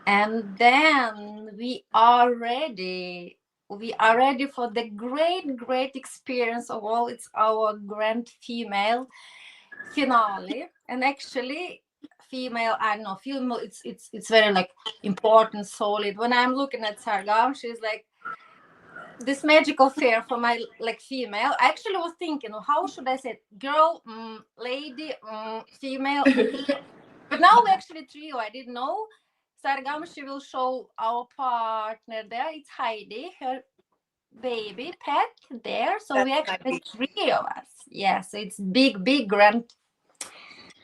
And then we are ready. We are ready for the great experience of all. It's our grand female finale. And actually, female, I don't know, female, it's very like important, solid. When I'm looking at Sargam, she's like this magical fair for my like female. I actually was thinking, how should I say it? Girl, lady, female. But now we actually trio. I didn't know. Sargam, she will show our partner there. It's Heidi, her baby pet there. So That's we actually Heidi. three of us. Yeah, so it's big grand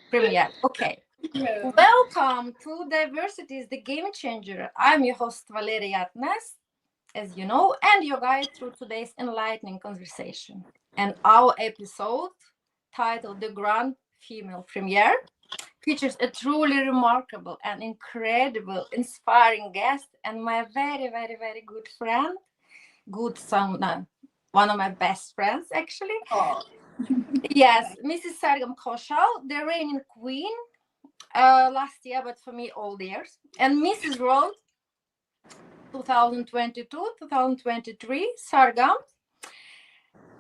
premiere. Okay. Yeah. Welcome to Diversity is the Game Changer. I'm your host, Valeriya Hjertenæs, as you know, and your guide through today's enlightening conversation. And our episode, titled The Grand Female Premiere, features a truly remarkable and incredible, inspiring guest and my very good friend, good son, no, one of my best friends actually. Oh, Yes, Mrs. Sargam Koushal, the reigning queen last year, but for me all years, and Mrs. World 2022, 2023, Sargam,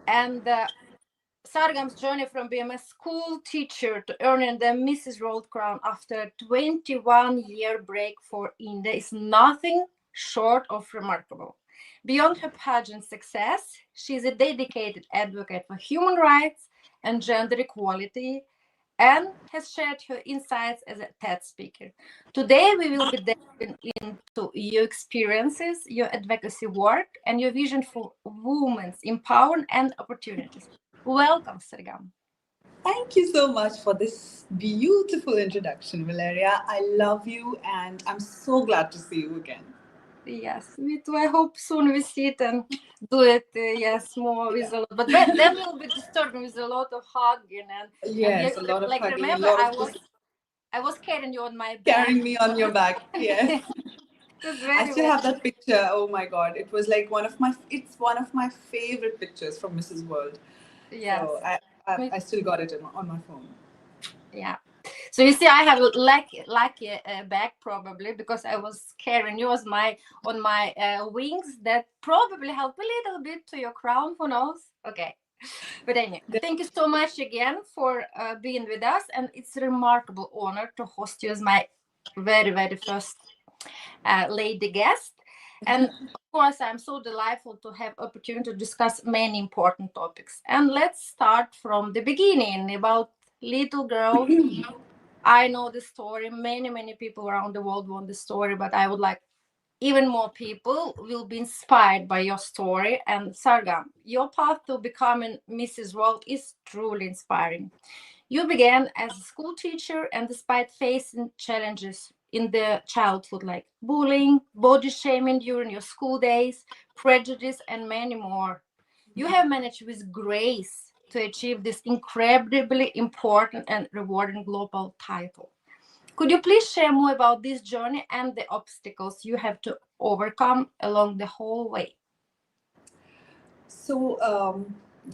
and Sargam's journey from being a school teacher to earning the Mrs. World crown after a 21-year break for India is nothing short of remarkable. Beyond her pageant success, she is a dedicated advocate for human rights and gender equality and has shared her insights as a TED speaker. Today, we will be diving into your experiences, your advocacy work, and your vision for women's empowerment and opportunities. Welcome, Sargam. thank you so much for this beautiful introduction, Valeria. I love you and I'm so glad to see you again. Yes, me too. I hope soon we sit and do it. Yes, more with a lot, but then will be disturbing with a lot of hugging and we Yes, a lot of like hugging, a remember lot of just I was carrying you on my back. carrying me on your back. Yes. It was I very still have that picture. Oh my God. It was like it's one of my favorite pictures from Mrs. World. yes. So I still got it on my phone. Yeah. So you see, I have lucky back probably because I was carrying you as my on my wings. That probably helped a little bit to your crown. Who knows? Okay. But anyway, thank you so much again for being with us, and it's a remarkable honor to host you as my very first lady guest. And of course, I'm so delighted to have opportunity to discuss many important topics. And let's start from the beginning about little girl. I know the story. Many people around the world want the story, but I would like even more people will be inspired by your story. And Sargam, your path to becoming Mrs. World is truly inspiring. You began as a school teacher, and despite facing challenges in the childhood like bullying, body shaming during your school days, prejudice, and many more, you have managed with grace to achieve this incredibly important and rewarding global title. Could you please share more about this journey and the obstacles you have to overcome along the whole way? So,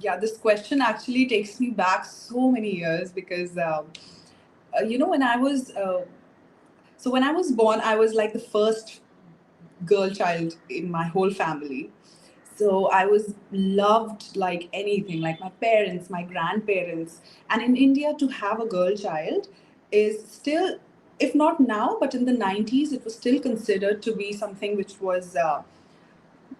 yeah, this question actually takes me back so many years because, when I was, when I was born, I was like the first girl child in my whole family. So I was loved like anything, like my parents, my grandparents. And in India, to have a girl child is still, if not now, but in the 90s, it was still considered to be something which was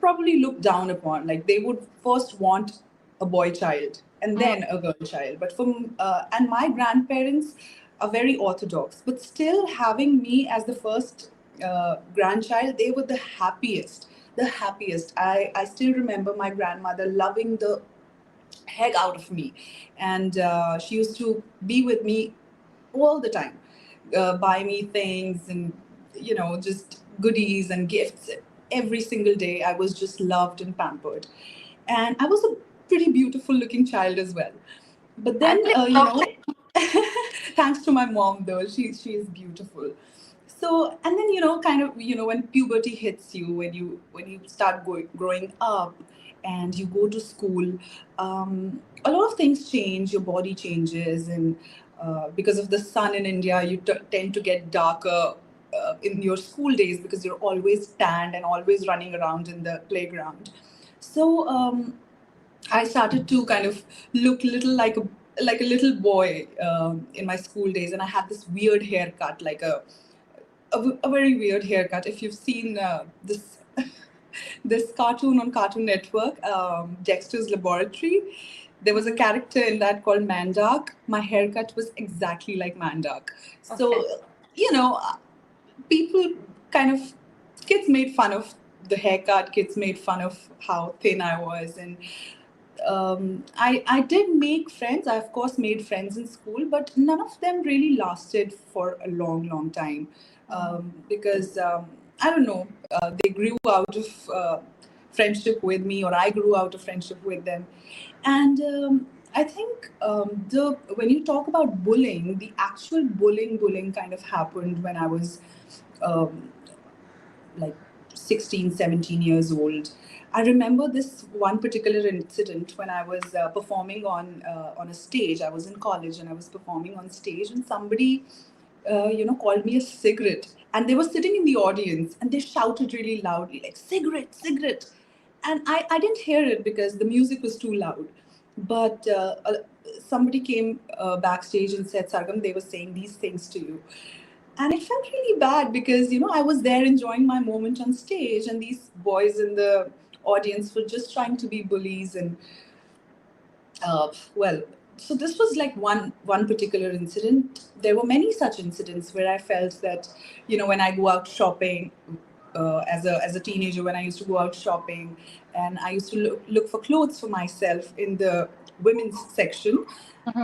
probably looked down upon. Like they would first want a boy child and Mm, then a girl child. But and my grandparents are very orthodox, but still having me as the first grandchild, they were the happiest. The happiest. I still remember my grandmother loving the heck out of me, and she used to be with me all the time, buy me things and just goodies and gifts every single day. I was just loved and pampered, and I was a pretty beautiful looking child as well. But I then, believe so. thanks to my mom though, she is beautiful. So and then kind of when puberty hits you, when you start growing up and you go to school, a lot of things change. Your body changes, and because of the sun in India, you tend to get darker in your school days because you're always tanned and always running around in the playground. So I started to kind of look little like a little boy in my school days, and I had this weird haircut, like a very weird haircut. If you've seen this this cartoon on Cartoon Network, Dexter's Laboratory, there was a character in that called Mandark. My haircut was exactly like Mandark. So, Okay. you know, people kind of, kids made fun of the haircut, kids made fun of how thin I was. And I did make friends. I, of course, made friends in school, but none of them really lasted for a long, long time because I don't know, they grew out of friendship with me, or I grew out of friendship with them. And I think the when you talk about bullying, the actual bullying kind of happened when I was um, like 16, 17 years old. I remember this one particular incident when I was performing on a stage. I was in college and I was performing on stage, and somebody called me a cigarette. And they were sitting in the audience and they shouted really loudly, like, cigarette, cigarette. And I didn't hear it because the music was too loud. But somebody came backstage and said, Sargam, they were saying these things to you. And it felt really bad because, I was there enjoying my moment on stage, and these boys in the audience were just trying to be bullies. And well, so this was like one particular incident. There were many such incidents where I felt that, when I go out shopping, as a teenager, when I used to go out shopping, and I used to look for clothes for myself in the women's section,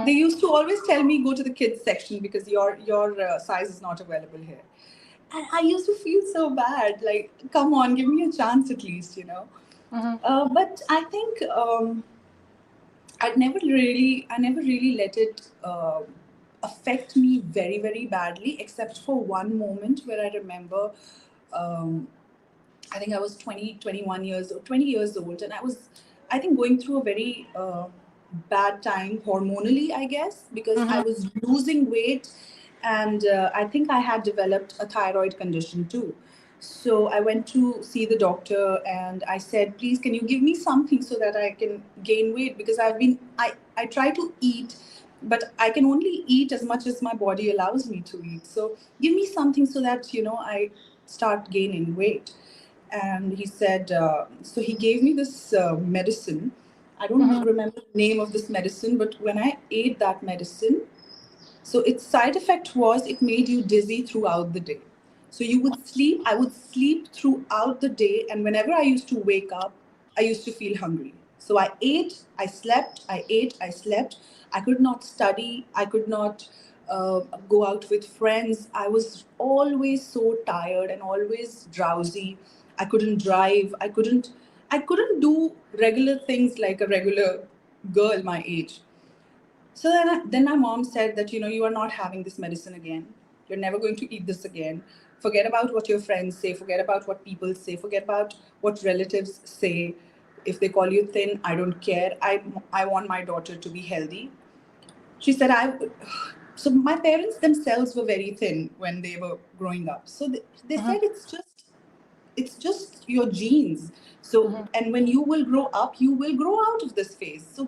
they used to always tell me, go to the kids section because your size is not available here. And I used to feel so bad, like, come on, give me a chance at least. But I think I never really let it affect me very, very badly, except for one moment where I remember. Um, I think I was 20, 21 years or 20 years old, and I was, I think, going through a very bad time hormonally, I guess, because I was losing weight, and I think I had developed a thyroid condition too. So I went to see the doctor, and I said, please, can you give me something so that I can gain weight? Because I try to eat, but I can only eat as much as my body allows me to eat. So give me something so that, I start gaining weight. And he said, so he gave me this medicine. I don't remember the name of this medicine, but when I ate that medicine, so its side effect was it made you dizzy throughout the day. So you would sleep, I would sleep throughout the day, and whenever I used to wake up, I used to feel hungry. So I ate, I slept, I ate, I slept. I could not study, I could not go out with friends. I was always so tired and always drowsy. I couldn't drive. I couldn't do regular things like a regular girl my age. So then my mom said that, you are not having this medicine again. You're never going to eat this again. Forget about what your friends say. Forget about what people say. Forget about what relatives say. If they call you thin, I don't care. I want my daughter to be healthy. She said, so my parents themselves were very thin when they were growing up. So they said it's just your genes. So, and when you will grow up, you will grow out of this phase. So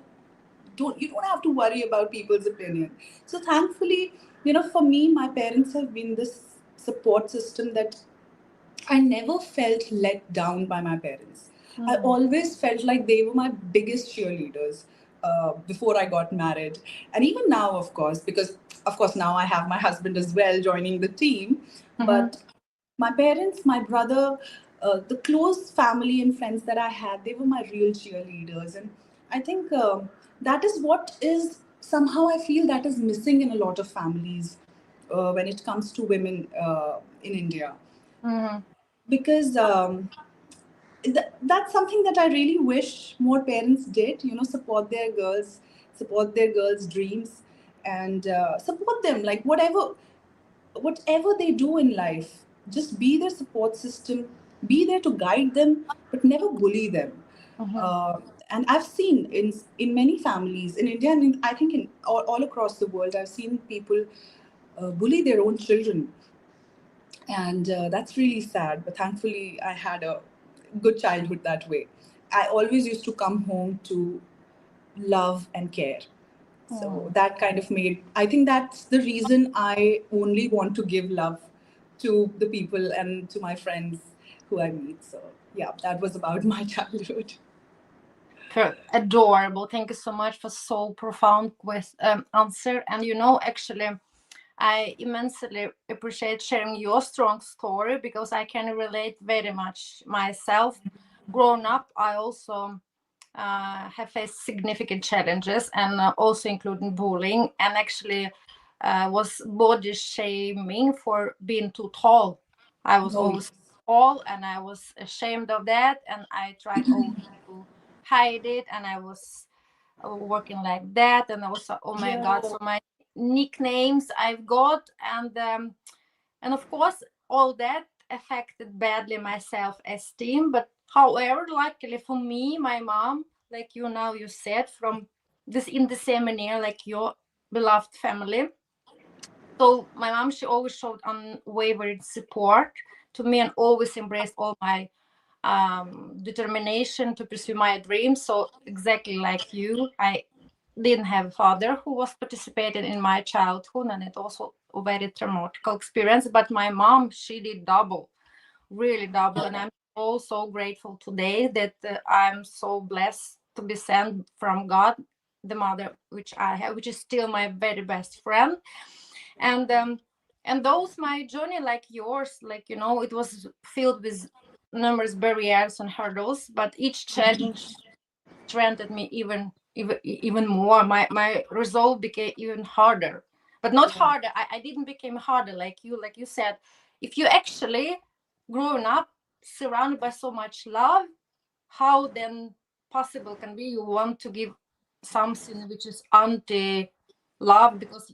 you don't have to worry about people's opinion. So thankfully, for me, my parents have been this support system that I never felt let down by my parents. I always felt like they were my biggest cheerleaders before I got married. And even now, of course, because, of course, now I have my husband as well joining the team. But my parents, my brother, the close family and friends that I had, they were my real cheerleaders. And I think that is what is somehow I feel that is missing in a lot of families when it comes to women in India. Because that's something that I really wish more parents did, support their girls' dreams, and support them, like whatever they do in life, just be their support system, be there to guide them, but never bully them. Uh, and I've seen in many families in India, and I think in all across the world, I've seen people bully their own children. And that's really sad, but thankfully I had a good childhood that way. I always used to come home to love and care. So Mm. that kind of made, I think that's the reason I only want to give love to the people and to my friends who I meet. So yeah, that was about my childhood. Adorable. Thank you so much for so profound answer. And actually, I immensely appreciate sharing your strong story because I can relate very much myself. Growing up, I also have faced significant challenges, and also including bullying, and actually was body shaming for being too tall. I was Oh, always tall, and I was ashamed of that, and I tried always to hide it, and I was working like that, and also, oh my yeah. god, so my nicknames I've got, and of course all that affected badly my self-esteem. But however, luckily for me, my mom, like now you said, from this in the same manner like your beloved family. So my mom, she always showed unwavering support to me and always embraced all my determination to pursue my dreams. So exactly like you, I didn't have a father who was participating in my childhood, and it also a very traumatic experience. But my mom, she did double, really double, and I'm so grateful today that I'm so blessed to be sent from God, the mother which I have, which is still my very best friend. And um and those my journey like yours, like it was filled with numerous barriers and hurdles, but each challenge strengthened me even more. My resolve became even harder, but not Yeah. harder. I didn't become harder like you said. If you actually growing up surrounded by so much love, how then possible can be you want to give something which is anti love? Because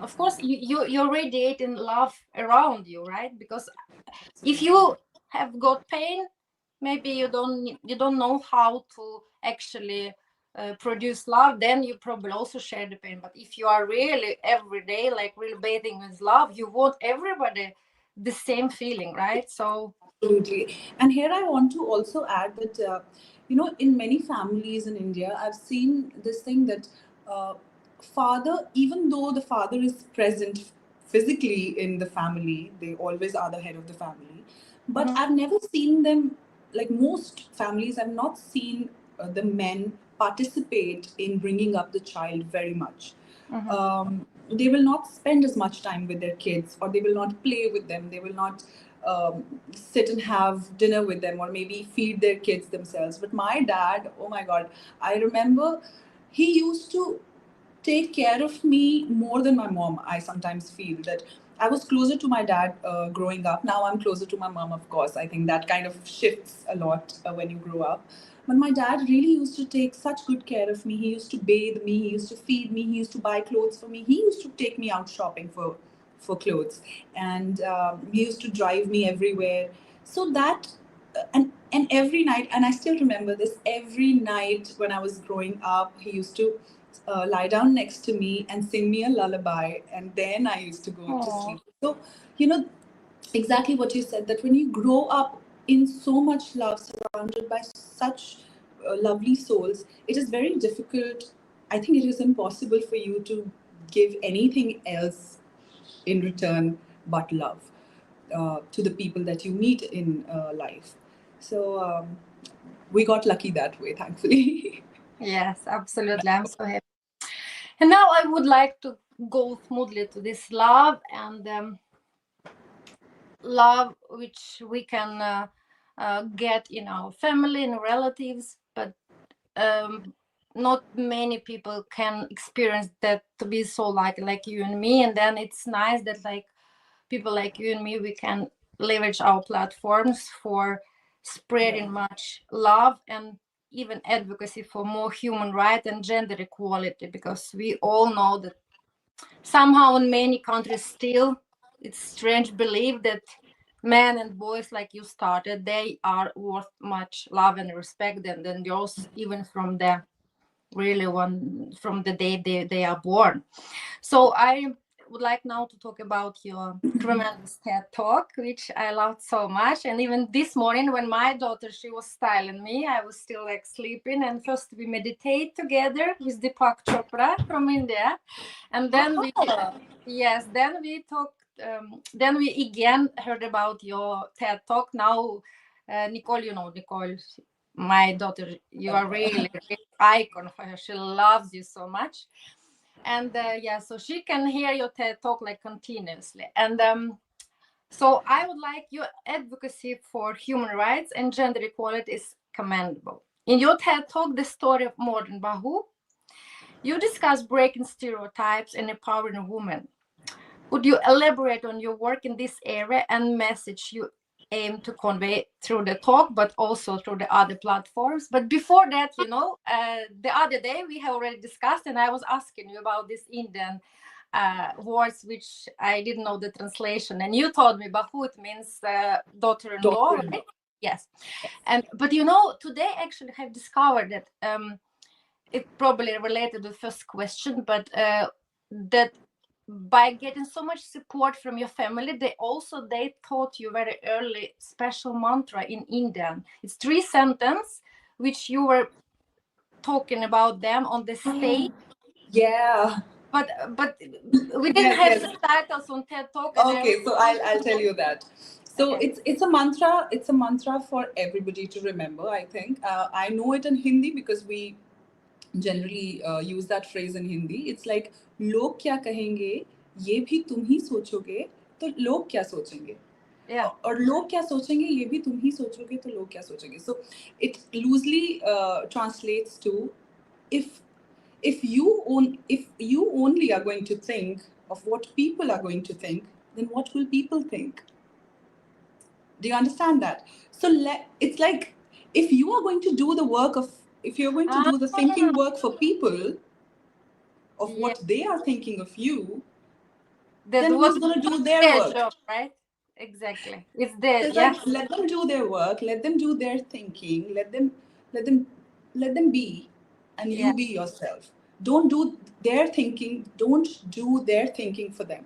of course you're radiating love around you, right? Because if you have got pain, maybe you don't know how to actually produce love, then you probably also share the pain. But if you are really every day like really bathing with love, you want everybody the same feeling, right? So Absolutely. And here I want to also add that, in many families in India, I've seen this thing that uh, father, even though the father is present physically in the family, they always are the head of the family. But mhm, I've never seen them, like most families, I've not seen the men participate in bringing up the child very much. mhm, They will not spend as much time with their kids, or they will not play with them. They will not sit and have dinner with them, or maybe feed their kids themselves. But my dad, oh my God, I remember he used to take care of me more than my mom. I sometimes feel that I was closer to my dad growing up. Now I'm closer to my mom, of course. I think that kind of shifts a lot when you grow up. But my dad really used to take such good care of me. He used to bathe me, he used to feed me, he used to buy clothes for me. He used to take me out shopping for clothes, and he used to drive me everywhere. So that and every night, and I still remember this, every night when I was growing up, he used to lie down next to me and sing me a lullaby, and then I used to go to oh, sleep. So, you know, exactly what you said, that when you grow up in so much love, surrounded by such lovely souls, it is very difficult. I think it is impossible for you to give anything else in return but love to the people that you meet in life. So we got lucky that way, thankfully. yes, absolutely, I'm so happy. And now I would like to go smoothly to this love, and love which we can get in our family and relatives, but um, not many people can experience that to be so like you and me. And then it's nice that like people like you and me, we can leverage our platforms for Yeah. spreading much love and even advocacy for more human rights and gender equality, because we all know that somehow in many countries still it's strange belief that men and boys like you started, they are worth much love and respect than girls, even from the really one from the day they are born. So I would like now to talk about your tremendous TED talk, which I loved so much. And even this morning, when my daughter, she was styling me, I was still like sleeping. And first we meditate together with Deepak Chopra from India, and then then we talked. Then we again heard about your TED talk. Now, Nicole, Nicole, my daughter, you are really, really icon for her. She loves you so much. And so she can hear your TED talk like continuously. And so I would like your advocacy for human rights and gender equality is commendable. In your TED talk, The Story of Modern Bahu, you discuss breaking stereotypes and empowering women. Could you elaborate on your work in this area and message you aim to convey through the talk, but also through the other platforms? But before that, the other day we have already discussed, and I was asking you about this Indian words, which I didn't know the translation. And you told me Bahut means daughter-in-law, right? Yes. But today actually have discovered that it probably related to the first question, but that by getting so much support from your family, they taught you very early special mantra in Indian. It's 3 sentences which you were talking about them on the stage. Yeah. But we didn't have subtitles on TED Talk. Okay, so I'll tell you that. So it's a mantra. It's a mantra for everybody to remember. I think I know it in Hindi because we generally use that phrase in Hindi. It's like लोग क्या कहेंगे ये भी तुम ही सोचोगे तो लोग क्या सोचेंगे. Yeah. और लोग क्या सोचेंगे ये भी तुम ही सोचोगे तो लोग क्या सोचेंगे. So it loosely translates to if you only are going to think of what people are going to think, then what will people think? Do you understand that? So it's like if you are going to do the work of, if you're going to do the thinking work for people of what they are thinking of you, then who's going to do their work? Job, right? Exactly. It's their, so like, let them do their work. Let them do their thinking. Let them be, and you be yourself. Don't do their thinking. Don't do their thinking for them.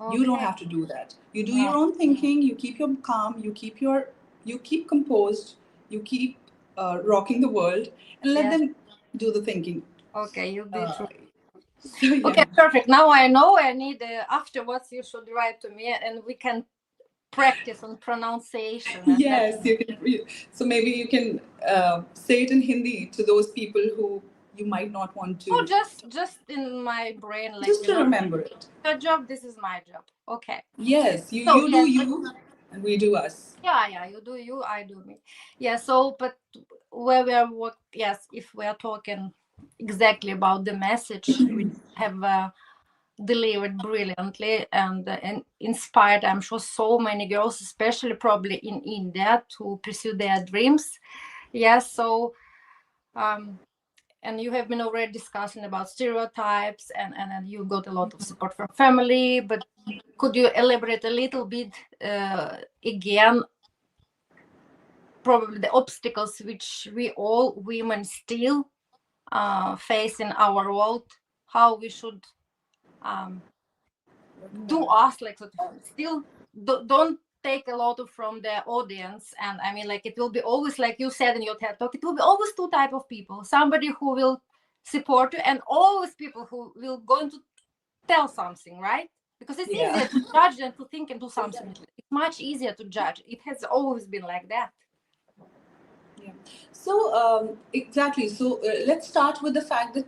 Okay. You don't have to do that. You do your own thinking. You keep your calm. You keep composed. You keep rocking the world, and let them do the thinking. Okay, you be true. Okay, perfect. Now I know. I need afterwards. You should write to me, and we can practice on pronunciation. Yes, you can. So maybe you can say it in Hindi to those people who you might not want to. Oh, just in my brain, like just to remember it. Your job. This is my job. Okay. Yes, you do you, and we do us. Yeah. You do you, I do me. Yeah. So, but where we are if we are talking exactly about the message, we have delivered brilliantly and inspired, I'm sure, so many girls, especially probably in India, to pursue their dreams. So and you have been already discussing about stereotypes and you got a lot of support from family, but could you elaborate a little bit again, probably the obstacles which we all women still face in our world, how we should do us, like, sort of still don't take a lot from the audience. And I mean, like, it will be always, like you said in your TED talk, it will be always 2 types of people: somebody who will support you, and always people who will going to tell something, right? Because it's easier to judge than to think and do something. It's much easier to judge. It has always been like that. Yeah. So exactly. So let's start with the fact that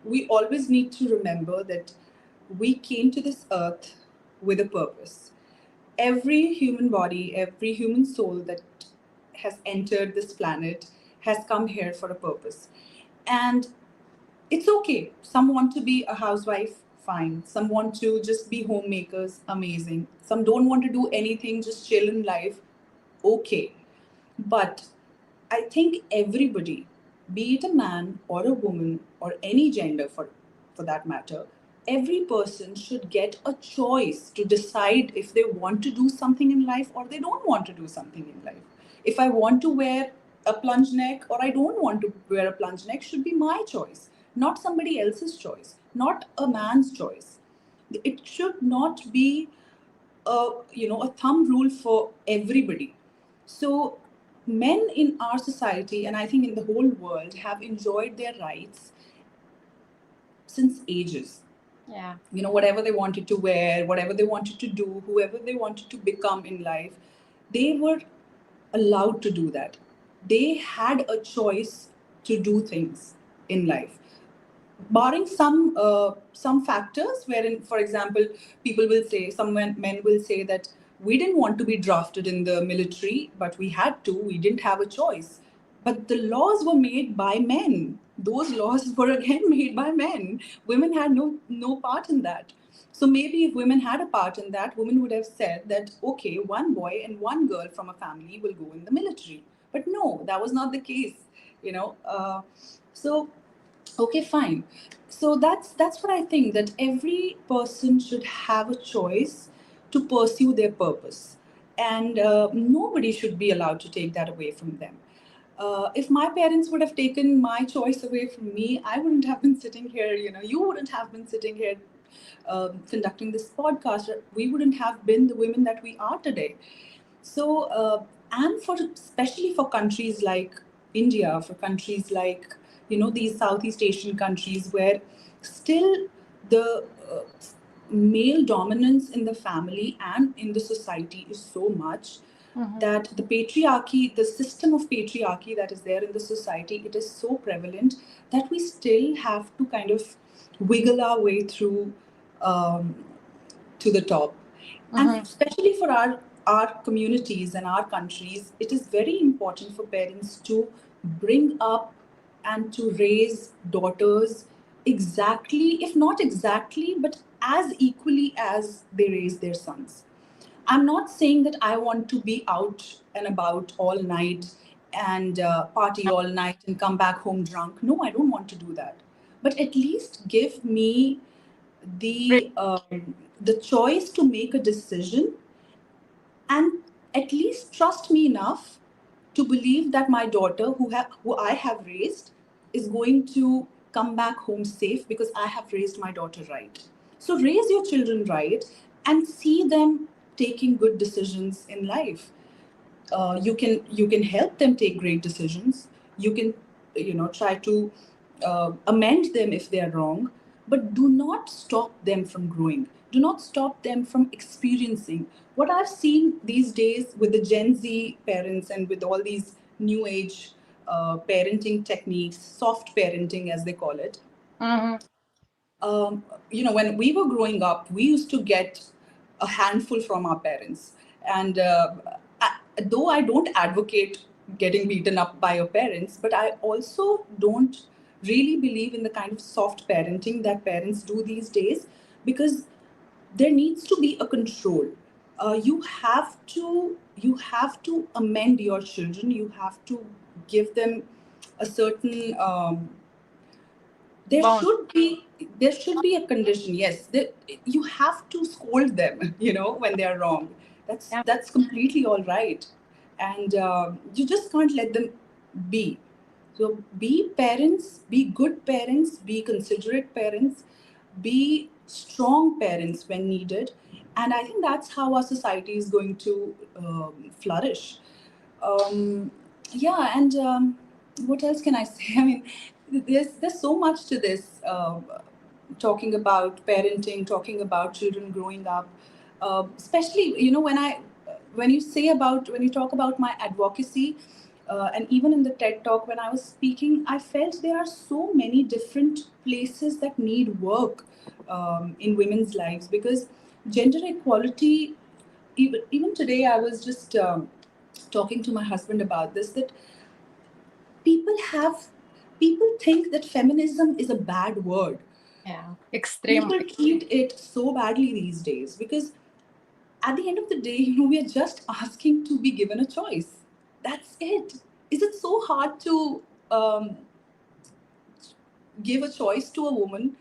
we always need to remember that we came to this earth with a purpose. Every human body, every human soul that has entered this planet has come here for a purpose. And it's okay. Some want to be a housewife, fine. Some want to just be homemakers, amazing. Some don't want to do anything, just chill in life, okay. But I think everybody, be it a man or a woman or any gender for that matter, every person should get a choice to decide if they want to do something in life or they don't want to do something in life. If I want to wear a plunge neck or I don't want to wear a plunge neck should be my choice, not somebody else's choice, not a man's choice. It should not be a thumb rule for everybody. So men in our society, and I think in the whole world, have enjoyed their rights since ages. Yeah. Whatever they wanted to wear, whatever they wanted to do, whoever they wanted to become in life, they were allowed to do that. They had a choice to do things in life, barring some factors wherein, for example, people will say, some men will say that we didn't want to be drafted in the military, but we had to. We didn't have a choice. But the laws were made by men. Those laws were again made by men. Women had no part in that. So maybe if women had a part in that, women would have said that, okay, one boy and one girl from a family will go in the military. But no, that was not the case. So okay, fine. So that's what I think, that every person should have a choice to pursue their purpose, and nobody should be allowed to take that away from them. If my parents would have taken my choice away from me, I wouldn't have been sitting here. You wouldn't have been sitting here conducting this podcast. We wouldn't have been the women that we are today. So, and for especially for countries like India, for countries like these Southeast Asian countries where still the male dominance in the family and in the society is so much that the patriarchy, the system of patriarchy that is there in the society, it is so prevalent that we still have to kind of wiggle our way through um, to the top. And especially for our communities and our countries, it is very important for parents to bring up and to raise daughters exactly, if not exactly, but as equally as they raise their sons. I'm not saying that I want to be out and about all night and party all night and come back home drunk. No, I don't want to do that. But at least give me the choice to make a decision, and at least trust me enough to believe that my daughter, who I have raised, is going to come back home safe because I have raised my daughter right. So raise your children right and see them taking good decisions in life. You can help them take great decisions. You can try to amend them if they are wrong, but do not stop them from growing. Do not stop them from experiencing. What I've seen these days with the Gen Z parents and with all these new age parenting techniques, soft parenting as they call it, um, when we were growing up, we used to get a handful from our parents. And though I don't advocate getting beaten up by your parents, but I also don't really believe in the kind of soft parenting that parents do these days, because there needs to be a control. You have to amend your children. You have to give them a certain there Bond. should be there should be a condition. Yes, you have to scold them when they are wrong. that's Yeah. that's completely all right. And you just can't let them be. So be parents, be good parents, be considerate parents, be strong parents when needed. And I think that's how our society is going to flourish. um, yeah, and what else can I say? I mean, there's so much to this. Talking about parenting, talking about children growing up, especially when you talk about my advocacy, and even in the TED talk when I was speaking, I felt there are so many different places that need work in women's lives, because gender equality, even today I was just talking to my husband about this, that people have people think that feminism is a bad word. Yeah. Extreme. People treat it so badly these days, because at the end of the day, we are just asking to be given a choice. That's it. Is it so hard to um, give a choice to a woman?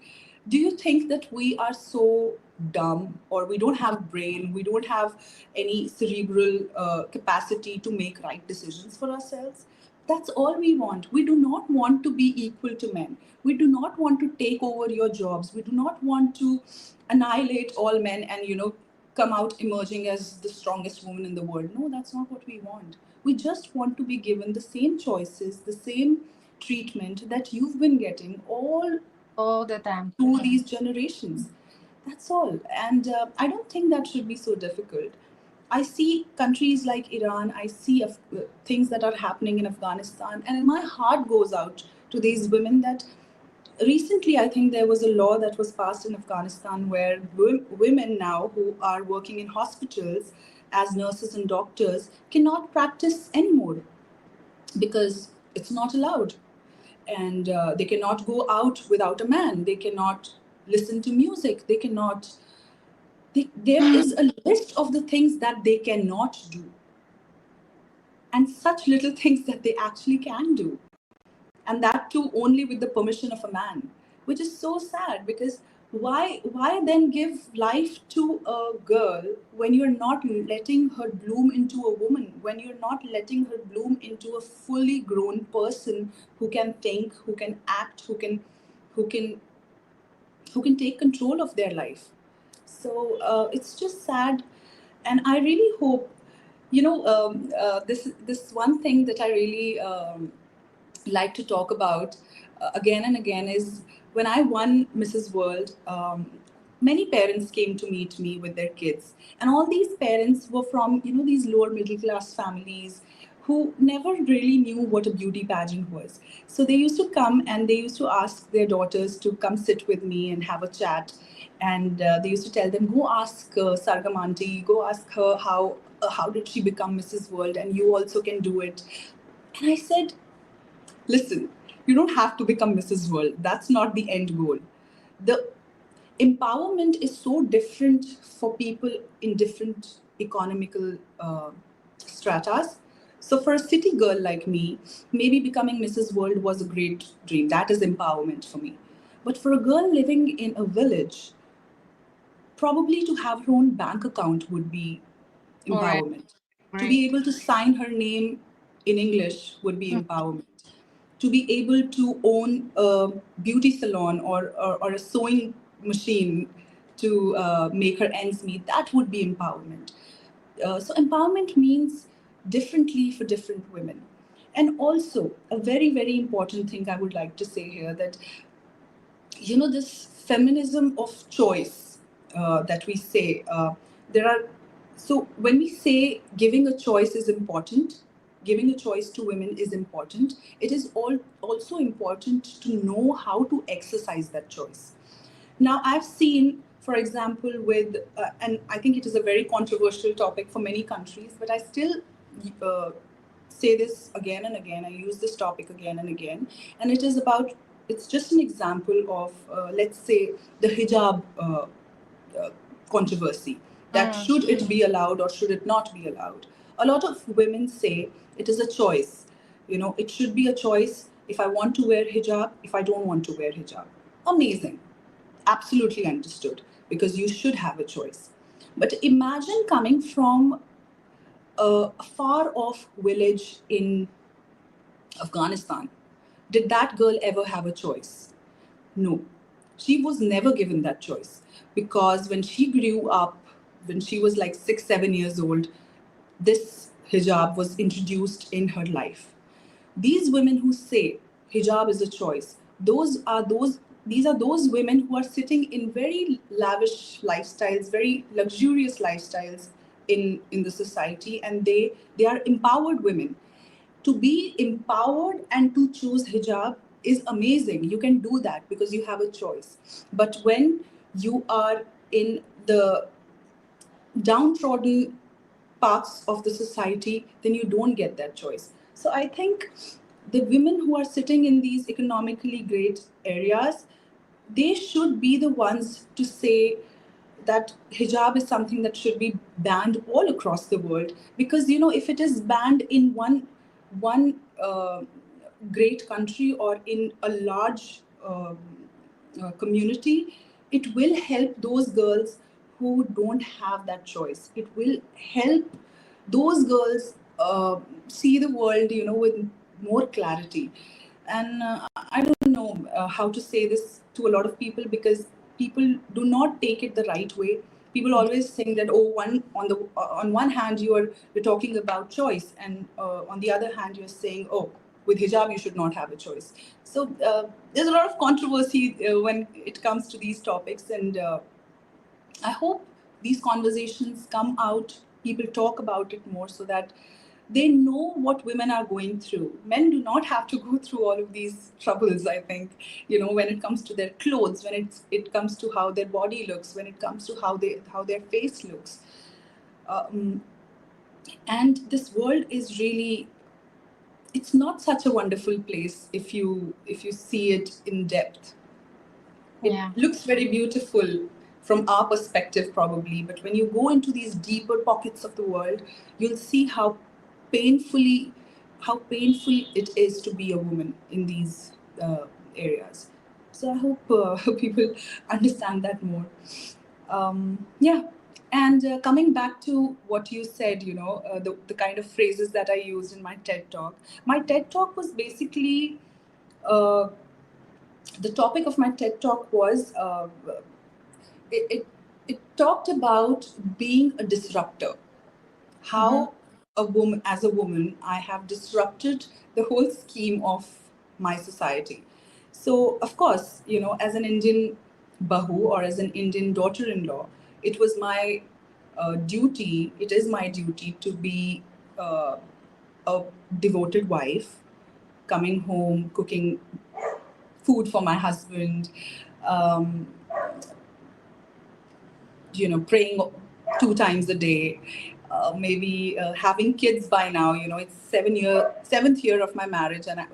Do you think that we are so dumb, or we don't have brain, we don't have any cerebral capacity to make right decisions for ourselves? That's all we want. We do not want to be equal to men. We do not want to take over your jobs. We do not want to annihilate all men and, come out emerging as the strongest woman in the world. No, that's not what we want. We just want to be given the same choices, the same treatment that you've been getting all the time. through these generations. That's all. And I don't think that should be so difficult. I see countries like Iran, I see things that are happening in Afghanistan, and my heart goes out to these women that recently I think there was a law that was passed in Afghanistan where women now who are working in hospitals as nurses and doctors cannot practice anymore because it's not allowed. And they cannot go out without a man. They cannot listen to music. They cannot. There is a list of the things that they cannot do, and such little things that they actually can do, and that too only with the permission of a man, which is so sad. Because why then give life to a girl when you're not letting her bloom into a woman, when you're not letting her bloom into a fully grown person who can think, who can act, who can who can take control of their life. So it's just sad, and I really hope, this one thing that I really like to talk about again and again is when I won Mrs. World. Many parents came to meet me with their kids, and all these parents were from these lower middle class families who never really knew what a beauty pageant was. So they used to come and they used to ask their daughters to come sit with me and have a chat. And they used to tell them, go ask Sargam auntie, go ask her how did she become Mrs. World, and you also can do it. And I said, listen, you don't have to become Mrs. World. That's not the end goal. The empowerment is so different for people in different economical stratas. So for a city girl like me, maybe becoming Mrs. World was a great dream. That is empowerment for me. But for a girl living in a village, probably to have her own bank account would be empowerment. Right. To be able to sign her name in English would be empowerment. To be able to own a beauty salon or a sewing machine to make her ends meet, that would be empowerment. So empowerment means differently for different women. And also, a very, very important thing I would like to say here that, this feminism of choice that we say, there are, so when we say giving a choice is important, giving a choice to women is important, it is also important to know how to exercise that choice. Now, I've seen, for example, and I think it is a very controversial topic for many countries, but I still uh, say this again and again. I use this topic again and again. And it's just an example of, let's say, the hijab controversy, that should it be allowed or should it not be allowed. A lot of women say it is a choice. It should be a choice if I want to wear hijab, if I don't want to wear hijab. Amazing. Absolutely understood, because you should have a choice. But imagine coming from a far off village in Afghanistan. Did that girl ever have a choice? No. She was never given that choice, because when she grew up, when she was like 6, 7 years old, this hijab was introduced in her life. These women who say hijab is a choice, these are those women who are sitting in very lavish lifestyles, very luxurious lifestyles in the society, and they are empowered women. To be empowered and to choose hijab is amazing. You can do that because you have a choice. But when you are in the downtrodden parts of the society, then you don't get that choice. So I think the women who are sitting in these economically great areas, they should be the ones to say that hijab is something that should be banned all across the world. Because if it is banned in one great country or in a large community, it will help those girls who don't have that choice. It will help those girls see the world, with more clarity. And I don't know how to say this to a lot of people, because people do not take it the right way. People always think that, oh, on one hand you're talking about choice, and on the other hand you're saying, oh, with hijab you should not have a choice. So there's a lot of controversy when it comes to these topics, and I hope these conversations come out, people talk about it more, so that they know what women are going through. Men do not have to go through all of these troubles, I think, when it comes to their clothes, when it comes to how their body looks, when it comes to how their face looks. Um, and this world is really, it's not such a wonderful place if you see it in depth. It looks very beautiful from our perspective, probably, but when you go into these deeper pockets of the world, you'll see painfully how painful it is to be a woman in these areas. So I hope people understand that more. Yeah. And coming back to what you said, the kind of phrases that I used in my TED talk. My TED talk was basically uh, the topic of my TED talk was it, it, it talked about being a disruptor. How as a woman, I have disrupted the whole scheme of my society. So, of course, as an Indian bahu, or as an Indian daughter-in-law, it was my duty. It is my duty to be a devoted wife, coming home, cooking food for my husband, um, praying 2 times a day, maybe having kids by now. It's 7th year of my marriage, and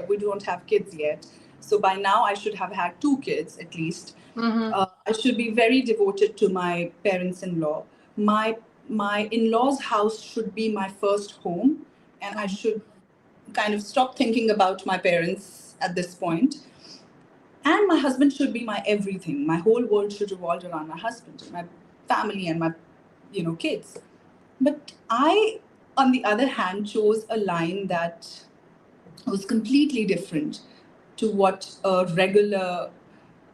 we don't have kids yet. So by now I should have had 2 kids at least. I should be very devoted to my parents-in-law. My in-laws' house should be my first home, and I should kind of stop thinking about my parents at this point. And my husband should be my everything. My whole world should revolve around my husband, my family, and my, kids. But I, on the other hand, chose a line that was completely different to what a regular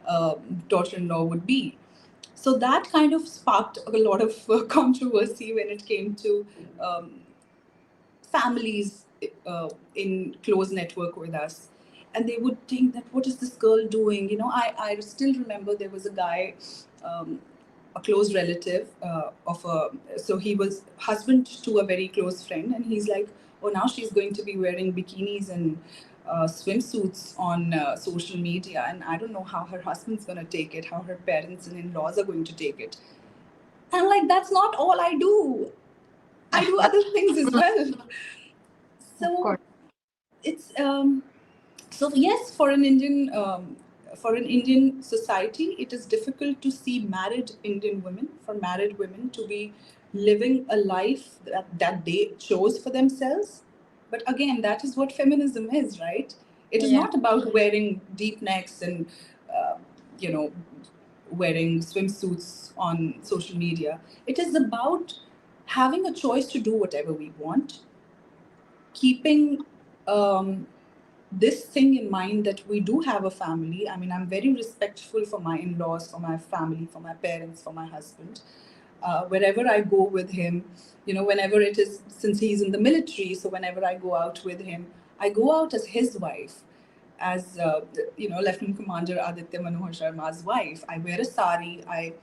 uh, daughter-in-law would be. So that kind of sparked a lot of controversy when it came to um, families in close network with us, and they would think that, what is this girl doing? I still remember there was a guy, a close relative so he was husband to a very close friend, and he's like, oh, now she's going to be wearing bikinis and swimsuits on social media, and I don't know how her husband's going to take it, how her parents and in-laws are going to take it. And I'm like, that's not all I do. I do other things as well. So it's so yes, for an Indian society, it is difficult to see married women to be living a life that they chose for themselves. But again, that is what feminism is, right? It is not about wearing deep necks and uh, you know wearing swimsuits on social media. It is about having a choice to do whatever we want, keeping this thing in mind that we do have a family. I mean, I'm very respectful for my in-laws, for my family, for my parents, for my husband. Wherever I go with him, whenever it is, since he's in the military, so whenever I go out with him, I go out as his wife, as Lieutenant Commander Aditya Manohar Sharma's wife. I wear a sari. I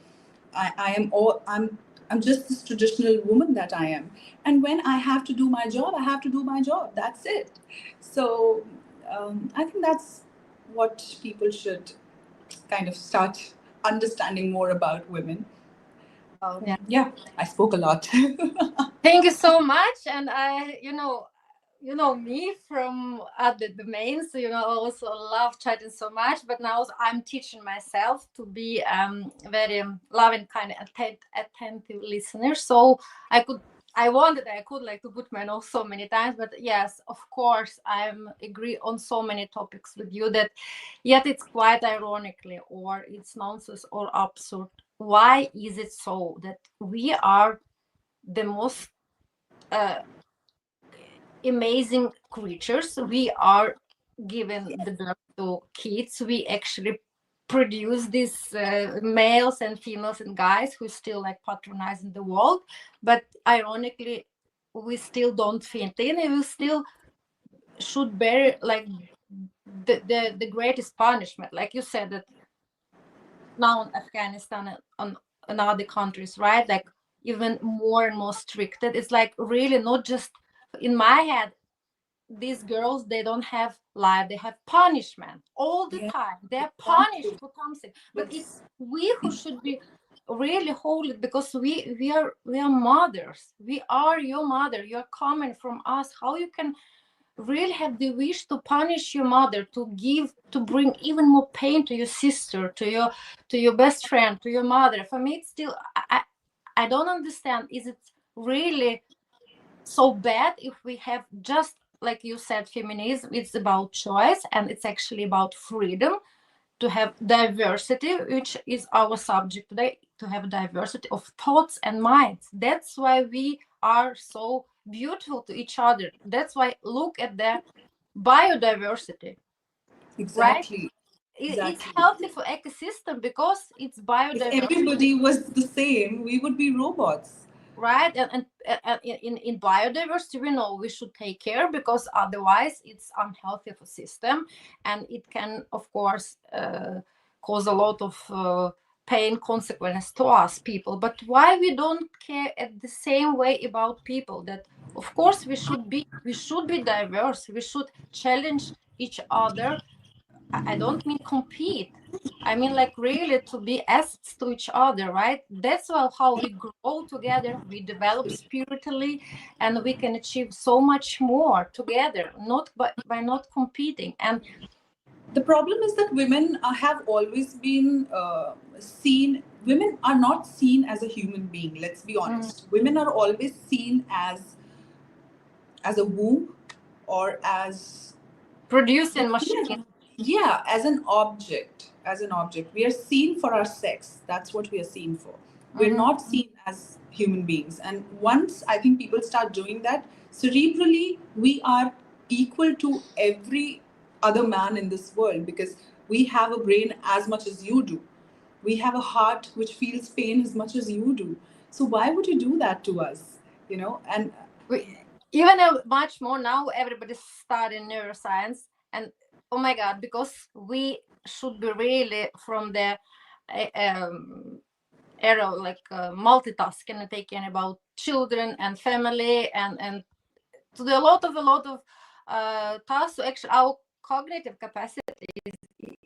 am all I'm just this traditional woman that I am. And when I have to do my job, I have to do my job. That's it. So I think that's what people should kind of start understanding more about women. Yeah, I spoke a lot. Thank you so much. And you know me from other domains, so I also love chatting so much, but now I'm teaching myself to be very loving, kind of attentive listener. So I wanted I could like to put my nose so many times, but yes, of course, I'm agree on so many topics with you that yet it's quite ironically, or it's nonsense or absurd. Why is it so that we are the most amazing creatures. We are given the birth to kids. We actually produce these males and females and guys who still like patronizing the world, but ironically we still don't fit in, and we still should bear like the greatest punishment, like you said, that now in Afghanistan and on other countries, right? Like even more and more stricted. It's like really not just in my head. These girls, they don't have life, they have punishment all the time. They're punished for something, but it's we who should be really holy, because we are mothers. We are your mother. You're coming from us. How you can really have the wish to punish your mother, to bring even more pain to your sister, to your best friend, to your mother? For me, it's still, I don't understand. Is it really so bad if we have, just like you said, feminism? It's about choice, and it's actually about freedom to have diversity, which is our subject today, to have diversity of thoughts and minds. That's why we are so beautiful to each other. That's why look at the biodiversity. Exactly. Right? Exactly. It's healthy for ecosystem because it's biodiversity. If everybody was the same, we would be robots. Right, and in biodiversity, we know we should take care, because otherwise it's unhealthy for system, and it can of course cause a lot of pain consequences to us people. But why we don't care at the same way about people? That of course we should be diverse. We should challenge each other. I don't mean compete. I mean, like, really to be assets to each other, right? That's how we grow together, we develop spiritually, and we can achieve so much more together, not by not competing. And the problem is that women have always been seen, women are not seen as a human being, let's be honest. Women are always seen as a womb, or as producing machine. Yeah, as an object. We are seen for our sex. That's what we are seen for. We're not seen as human beings. And once I think people start doing that, cerebrally, we are equal to every other man in this world, because we have a brain as much as you do. We have a heart which feels pain as much as you do. So why would you do that to us? And Even much more now, everybody's studying neuroscience, and oh my god, because we should be really from the era, like multitasking and taking about children and family, and to the a lot of tasks. So actually our cognitive capacity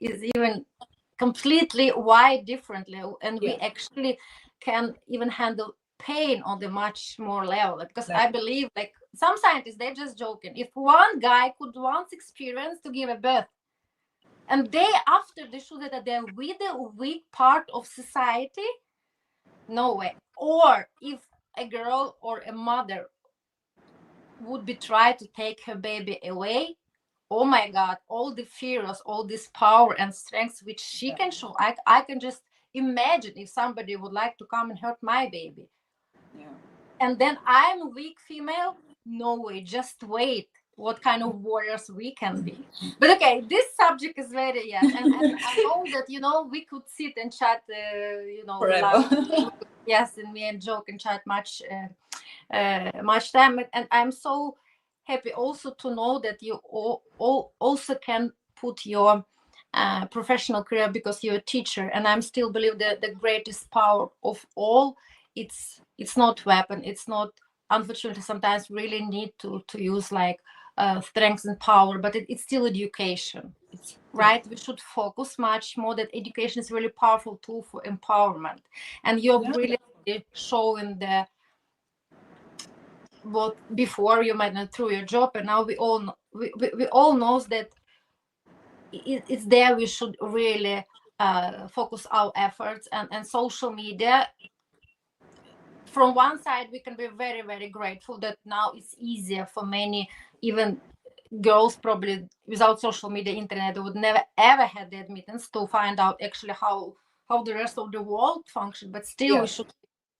is even completely wide differently, and we actually can even handle pain on the much more level, because I believe, like, some scientists, they're just joking, if one guy could once experience to give a birth, and they after they show that they're with the weak part of society, no way. Or if a girl or a mother would be try to take her baby away, oh my god, all the fears, all this power and strength which she can show, I can just imagine if somebody would like to come and hurt my baby. And then I'm a weak female, no way, just wait what kind of warriors we can be. But okay, this subject is very, yes, and I know that we could sit and chat forever. yes, and me and joke and chat much time, and I'm so happy also to know that you also can put your professional career, because you're a teacher, and I'm still believe that the greatest power of all, it's not weapon, it's not, unfortunately sometimes really need to use like strength and power, but it's still education. It's right, we should focus much more that education is really powerful tool for empowerment, and you're really showing the what before you might not through your job, and now we all knows that it's there. We should really focus our efforts, and social media, from one side we can be very, very grateful that now it's easier for many, even girls probably without social media, internet, would never ever had the admittance to find out actually how the rest of the world function. But still we should be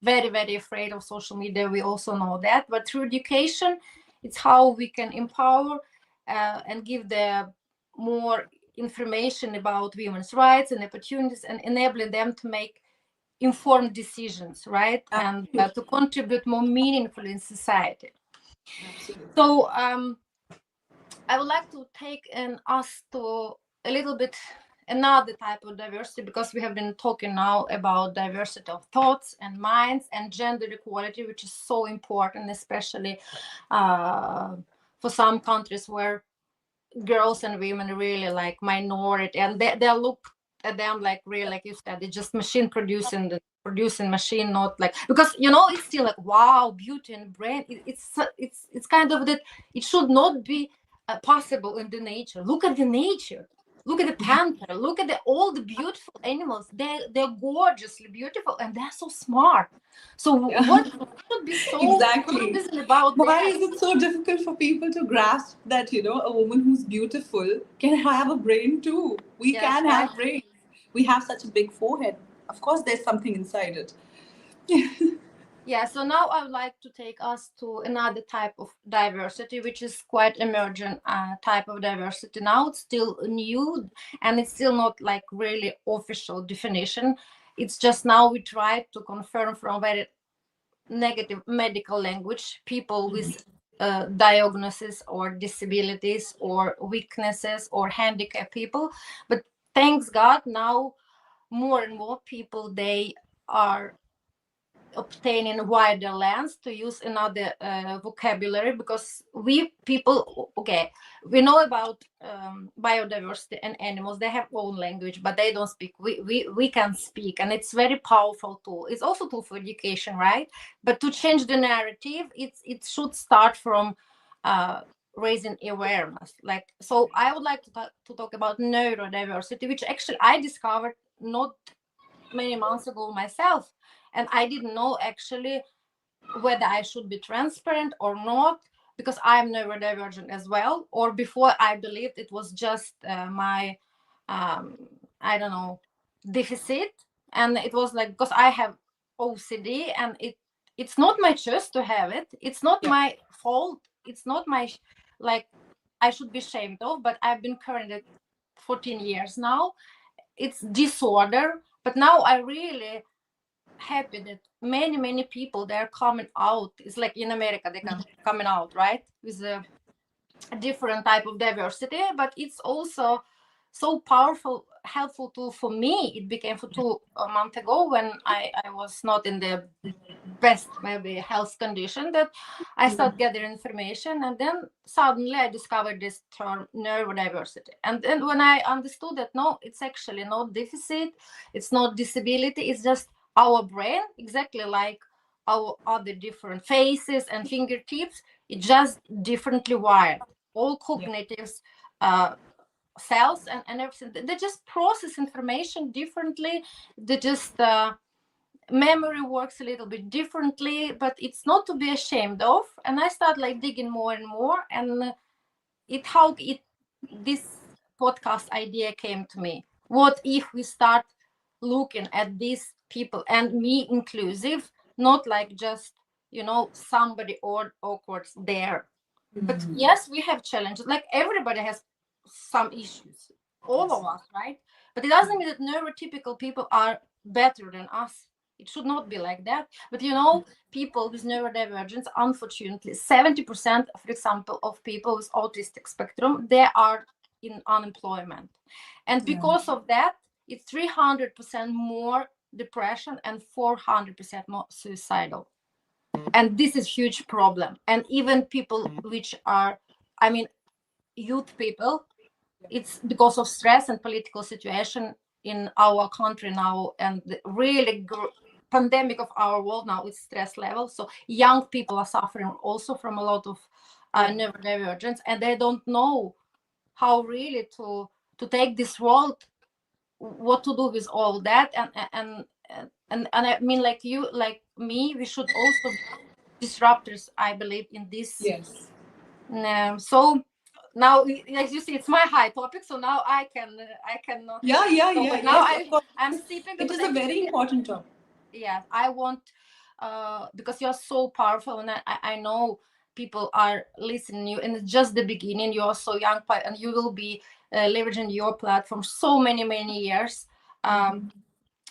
very, very afraid of social media, we also know that. But through education, It's how we can empower and give the more information about women's rights and opportunities and enabling them to make informed decisions, right? And to contribute more meaningfully in society. Absolutely. So I would like to take us to a little bit another type of diversity, because we have been talking now about diversity of thoughts and minds and gender equality, which is so important, especially for some countries where girls and women really like minority, and they look at them like really, like you said, it's just machine producing machine, not like, because it's still like, wow, beauty and brain, it's kind of that it should not be possible in the nature. Look at the nature, look at the panther, look at all the beautiful animals, they're gorgeously beautiful and they're so smart. So what should be so Exactly. about Why that? is it so difficult for people to grasp that, a woman who's beautiful can have a brain too? We Yes, can right. have brains. We have such a big forehead. Of course, there's something inside it. Yeah, so now I would like to take us to another type of diversity, which is quite emergent type of diversity. Now it's still new and it's still not like really official definition. It's just now we try to confirm from very negative medical language people with diagnoses or disabilities or weaknesses or handicapped people. But thanks God, now more and more people, they are obtaining wider lens to use another vocabulary, because we people, okay, we know about biodiversity and animals, they have own language but they don't speak. We can speak, and it's very powerful tool. It's also tool for education, right? But to change the narrative, it should start from raising awareness. Like, so I would like to talk about neurodiversity, which actually I discovered not many months ago myself, and I didn't know actually whether I should be transparent or not, because I'm neurodivergent as well. Or before I believed it was just my I don't know, deficit, and it was like, because I have OCD and it's not my choice to have it. It's not my fault. It's not my like I should be ashamed of, but I've been current it 14 years now. It's disorder, but now I really happy that many people, they're coming out. It's like in America they can coming out, right, with a different type of diversity. But it's also so powerful, helpful tool for me. It became for 2 months ago when I was not in the best maybe health condition, that I started gathering information, and then suddenly I discovered this term neurodiversity. And then when I understood that no, it's actually not deficit, it's not disability, it's just our brain, exactly like our other different faces and fingertips, it's just differently wired. All cognitives cells and everything, they just process information differently. They just memory works a little bit differently, but it's not to be ashamed of. And I start like digging more and more, and this podcast idea came to me. What if we start looking at these people, and me inclusive, not like just somebody or awkward there, but yes, we have challenges. Like everybody has some issues, all of us, right? But it doesn't mean that neurotypical people are better than us. It should not be like that. But people with neurodivergence, unfortunately, 70%, for example, of people with autistic spectrum, they are in unemployment. And because of that, it's 300% more depression and 400% more suicidal. And this is huge problem. And even people which are, youth people, it's because of stress and political situation in our country now, and the really pandemic of our world now is stress level. So young people are suffering also from a lot of neurodivergence, and they don't know how really to take this role, what to do with all that. And I mean, like you, like me, we should also be disruptors, I believe, in this. Yes. So now, as you see, it's my high topic, so now I cannot. Yeah. But now Yes, of course. I'm sleeping. It is a very important topic. Yeah, I want because you're so powerful, and I know people are listening to you, and it's just the beginning. You're so young, and you will be leveraging your platform so many years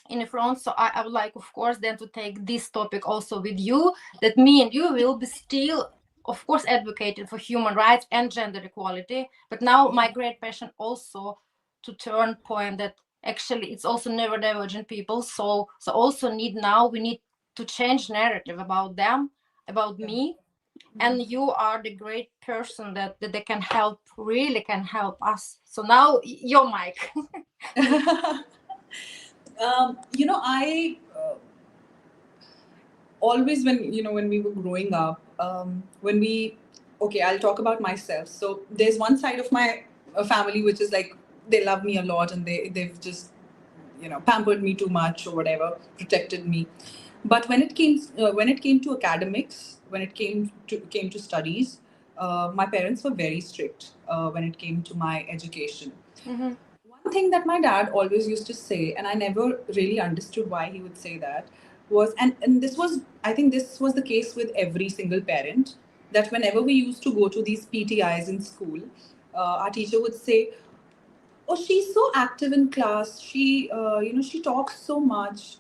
in the front. So I would like, of course, then to take this topic also with you, that me and you will be still, of course, advocating for human rights and gender equality. But now my great passion also to turn point that actually it's also neurodivergent people. So also we need to change narrative about them, about me. And you are the great person that they can help, really can help us. So now your mic. I always, when we were growing up, when we okay, I'll talk about myself. So there's one side of my family which is like, they love me a lot, and they've just pampered me too much or whatever, protected me. But when it came to academics, when it came to studies, my parents were very strict when it came to my education. Mm-hmm. One thing that my dad always used to say, and I never really understood why he would say that, was, and this was, I think this was the case with every single parent, that whenever we used to go to these PTIs in school, our teacher would say, "Oh, she's so active in class. She talks so much.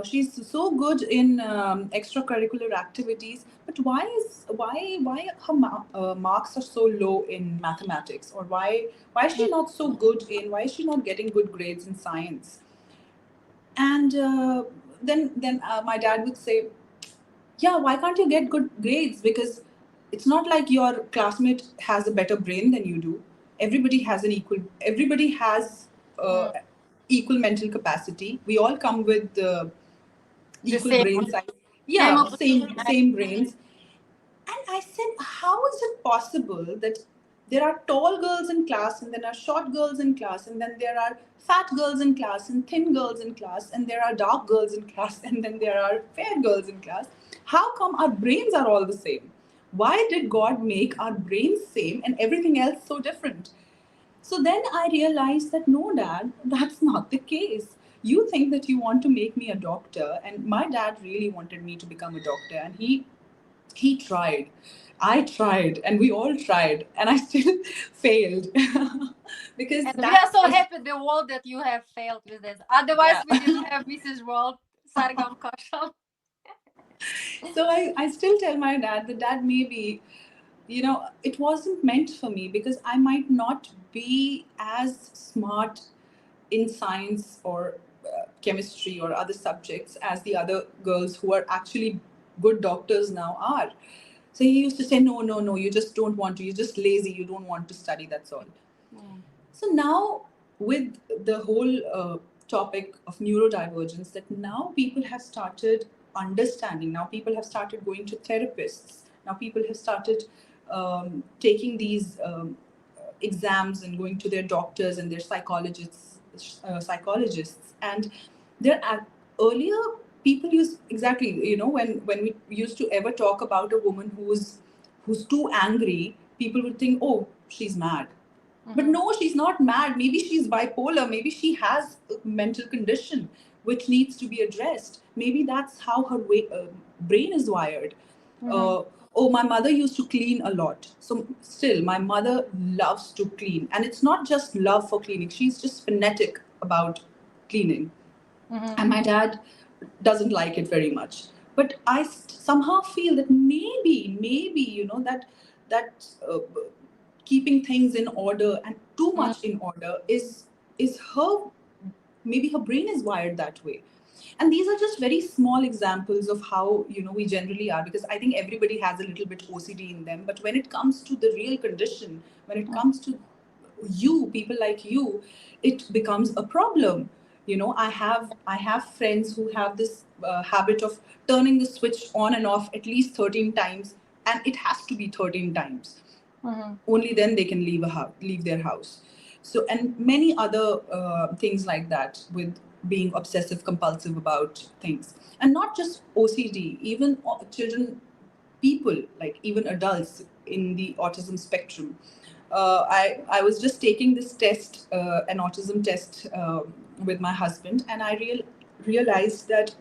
She's so good in extracurricular activities. But why her marks are so low in mathematics, or why is she not so good in why is she not getting good grades in science?" And then my dad would say, "Yeah, why can't you get good grades? Because it's not like your classmate has a better brain than you do. Everybody has uh, equal mental capacity. We all come with The equal same brain size. same Yeah, opportunity. same brains." And I said, how is it possible that there are tall girls in class, and then are short girls in class, and then there are fat girls in class, and thin girls in class, and there are dark girls in class, and then there are fair girls in class? How come our brains are all the same? Why did God make our brains same and everything else so different? So then I realized that no, dad, that's not the case. You think that you want to make me a doctor, and my dad really wanted me to become a doctor, and he tried. I tried, and we all tried, and I still failed because And we that are so was, happy the world that you have failed with this. Otherwise, yeah. we didn't have Mrs. World, Sargam Koushal. So I still tell my dad that, dad, maybe it wasn't meant for me, because I might not be as smart in science or chemistry or other subjects as the other girls who are actually good doctors now are. So he used to say, no, no, no, you just don't want to, you're just lazy, you don't want to study, that's all. Mm. So now, with the whole topic of neurodivergence, that now people have started understanding, now people have started going to therapists, now people have started taking these exams and going to their doctors and their psychologists. And there are, earlier, people used, exactly, when we used to ever talk about a woman who's too angry, people would think, oh, she's mad. But Mm-hmm. no, she's not mad. Maybe she's bipolar. Maybe she has a mental condition which needs to be addressed. Maybe that's how her brain is wired. Mm-hmm. Uh, oh, my mother used to clean a lot. So, still, my mother loves to clean. And it's not just love for cleaning, she's just fanatic about cleaning. Mm-hmm. And my dad doesn't like it very much. But I somehow feel that maybe that keeping things in order and too much in order is her, maybe her brain is wired that way. And these are just very small examples of how we generally are, because I think everybody has a little bit OCD in them. But when it comes to the real condition, when it comes to people like you, it becomes a problem. I have friends who have this habit of turning the switch on and off at least 13 times, and it has to be 13 times. Mm-hmm. Only then they can leave their house. So, and many other things like that, with being obsessive compulsive about things. And not just OCD, even children, people, like even adults in the autism spectrum. I was just taking this test, an autism test, with my husband, and I realized that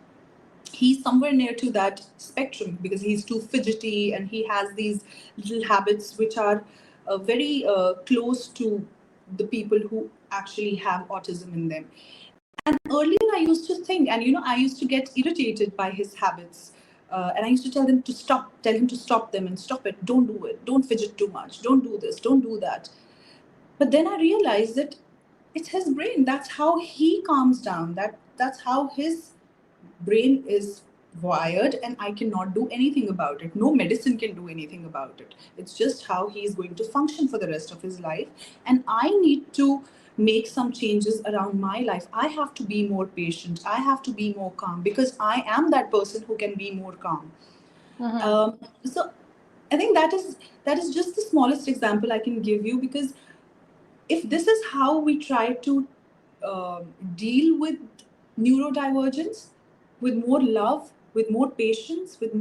he's somewhere near to that spectrum because he's too fidgety and he has these little habits which are very close to the people who actually have autism in them. And earlier I used to think, and I used to get irritated by his habits. And I used to tell him to stop them and stop it, don't do it, don't fidget too much, don't do this, don't do that. But then I realized that it's his brain. That's how he calms down. That's how his brain is wired, and I cannot do anything about it. No medicine can do anything about it. It's just how he is going to function for the rest of his life. And I need to make some changes around my life. I have to be more patient. I have to be more calm because I am that person who can be more calm. So I think that is just the smallest example I can give you, because if this is how we try to deal with neurodivergence, with more love, with more patience, with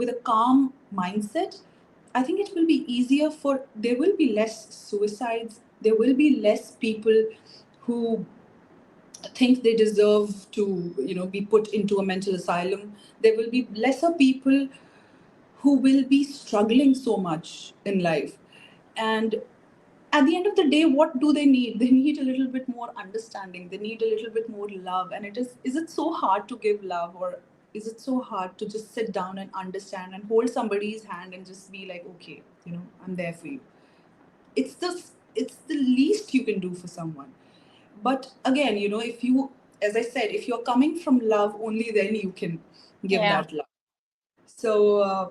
a calm mindset, I think it will be easier for. There will be less suicides. There will be less people who think they deserve to, be put into a mental asylum. There will be lesser people who will be struggling so much in life. And at the end of the day, what do they need? They need a little bit more understanding. They need a little bit more love. And is it so hard to give love, or is it so hard to just sit down and understand and hold somebody's hand and just be like, okay, I'm there for you. It's the least you can do for someone. But again, if you, as I said, if you're coming from love, only then you can give that love. So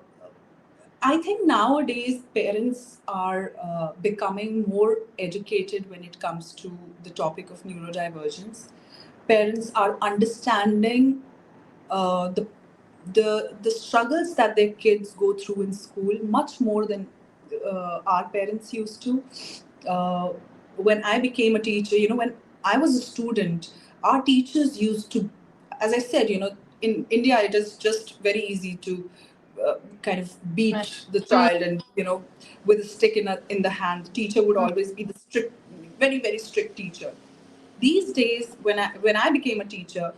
I think nowadays parents are becoming more educated when it comes to the topic of neurodivergence. Parents are understanding the struggles that their kids go through in school much more than our parents used to. Uh, when I became a teacher, when I was a student, our teachers used to, as I said, in India, it is just very easy to kind of beat the child, and with a stick in the hand. The teacher would always be the strict, very very strict teacher. These days, when I became a teacher,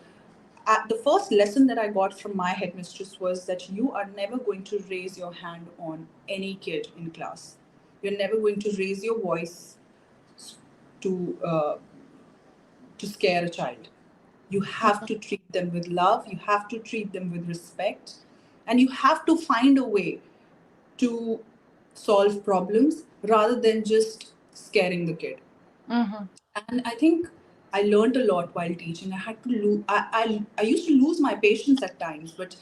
the first lesson that I got from my headmistress was that you are never going to raise your hand on any kid in class. You're never going to raise your voice to uh, to scare a child. You have to treat them with love. You have to treat them with respect, and you have to find a way to solve problems rather than just scaring the kid. And I think I learned a lot while teaching. I had to lose. I used to lose my patience at times, but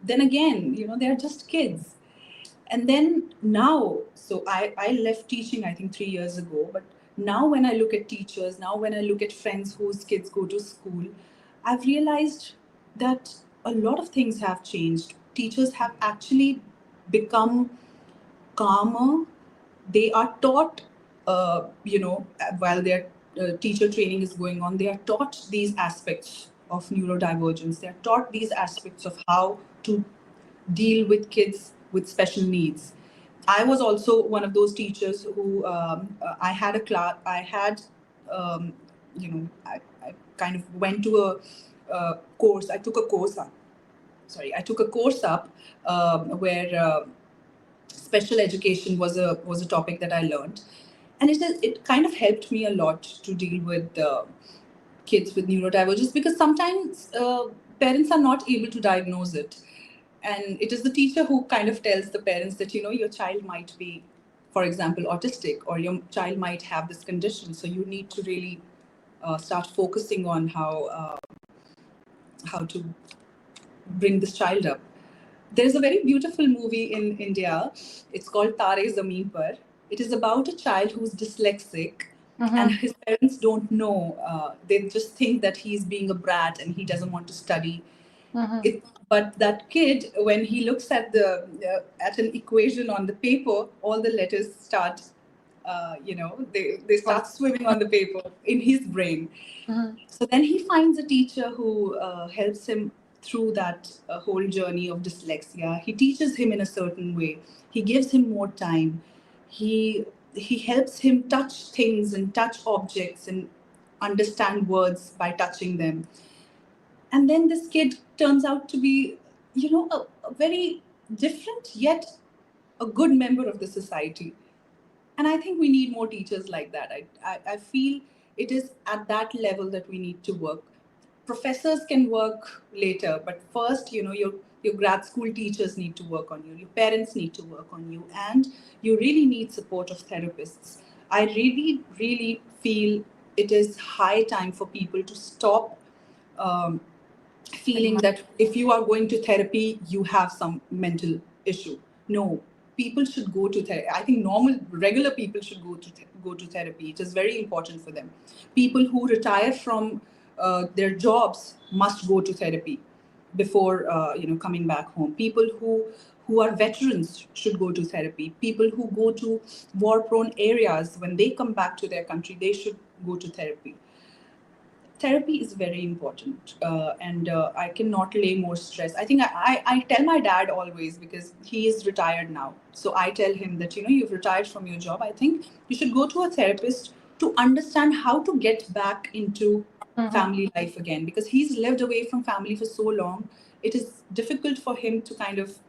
then again, they're just kids. And then now, so I left teaching, I think 3 years ago. But now when I look at teachers, now when I look at friends whose kids go to school, I've realized that a lot of things have changed. Teachers have actually become calmer. They are taught, while their teacher training is going on, they are taught these aspects of neurodivergence. They are taught these aspects of how to deal with kids with special needs. I was also one of those teachers who I had a class. Um, I kind of went to a course. I took a course up. Sorry, I took a course up where special education was a topic that I learned, and it kind of helped me a lot to deal with kids with neurodivergence, because sometimes parents are not able to diagnose it, and it is the teacher who kind of tells the parents that your child might be, for example, autistic, or your child might have this condition, so you need to really start focusing on how to bring this child up. There's a very beautiful movie in India. It's called Tare Zameen Par. It is about a child who's dyslexic, and his parents don't know. They just think that he's being a brat and he doesn't want to study. But that kid, when he looks at at an equation on the paper, all the letters start, they start swimming on the paper in his brain. So then he finds a teacher who helps him through that whole journey of dyslexia. He teaches him in a certain way. He gives him more time. He helps him touch things and touch objects and understand words by touching them. And then this kid turns out to be, a very different yet a good member of the society. And I think we need more teachers like that. I feel it is at that level that we need to work. Professors can work later, but first, your grad school teachers need to work on you, your parents need to work on you, and you really need support of therapists. I really, really feel it is high time for people to stop um, feeling that if you are going to therapy, you have some mental issue. No, people should go to therapy. I think regular people should go to therapy. It is very important for them. People who retire from their jobs must go to therapy before coming back home. People who are veterans should go to therapy. People who go to war prone areas, when they come back to their country, they should go to therapy. Therapy is very important, and I cannot lay more stress. I think I tell my dad always, because he is retired now, so I tell him that you've retired from your job. I think you should go to a therapist to understand how to get back into family life again, because he's lived away from family for so long. It is difficult for him to kind of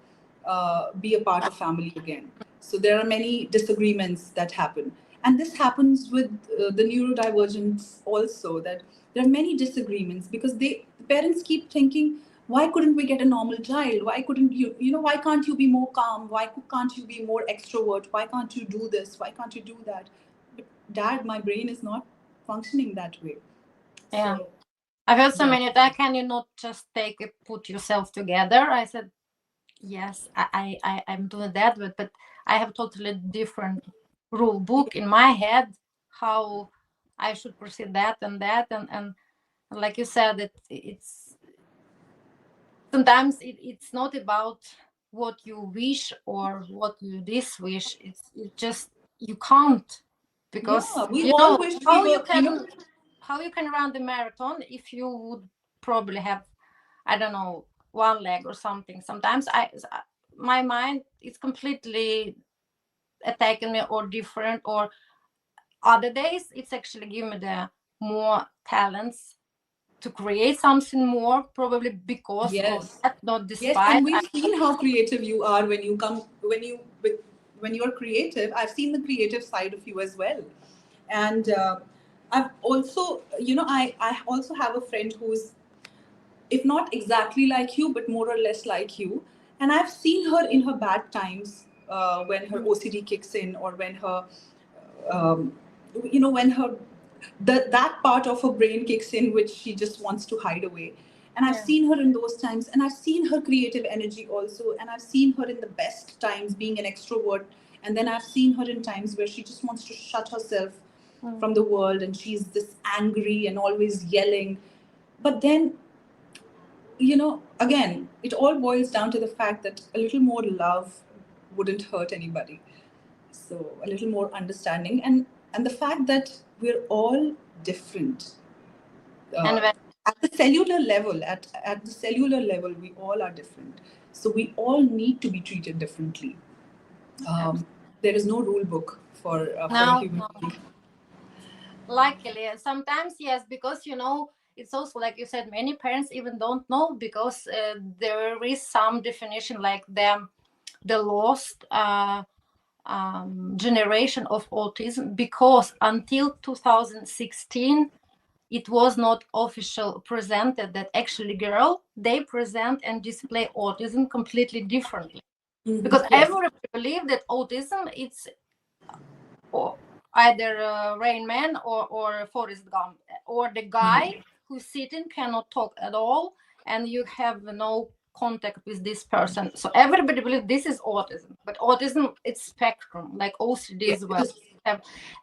be a part of family again. So there are many disagreements that happen. And this happens with the neurodivergence also, that there are many disagreements because the parents keep thinking, why couldn't we get a normal child? Why couldn't why can't you be more calm? Why can't you be more extrovert? Why can't you do this? Why can't you do that? But dad, my brain is not functioning that way. Yeah. So, I've heard so yeah. many that can you not just put yourself together? I said, yes, I'm doing that, but I have totally different rule book in my head, how I should proceed that and that. And like you said, it's sometimes it's not about what you wish or what you diswish. It's just you can't, because Yeah, we all wish we were, how you can run the marathon if you would probably have, I don't know, one leg or something. Sometimes my mind is completely attacking me or different, or other days it's actually giving me the more talents to create something more, probably because of yes. that, not Yes, despite. and we've seen how creative you are when you are creative. I've seen the creative side of you as well, and I've also, I also have a friend who's, if not exactly like you, but more or less like you, and I've seen her in her bad times, when her OCD kicks in, or when her um, when her that part of her brain kicks in which she just wants to hide away. And I've Yeah. seen her in those times, and I've seen her creative energy also, and I've seen her in the best times being an extrovert, and then I've seen her in times where she just wants to shut herself from the world, and she's this angry and always yelling. But then, again, it all boils down to the fact that a little more love wouldn't hurt anybody. So a little more understanding, and the fact that we're all different, And uh, when, at the cellular level. At the cellular level, we all are different. So we all need to be treated differently. There is no rule book for a no, human no, being. luckily sometimes yes, because it's also like you said, many parents even don't know, because there is some definition like the lost generation of autism, because until 2016 it was not official presented that actually girl, they present and display autism completely differently, because Yes. everybody believe that autism it's either Rain Man or Forrest Gump, or the guy who's sitting cannot talk at all, and you have no contact with this person. So everybody believes this is autism, but autism it's spectrum, like OCD Yes. as It well. is.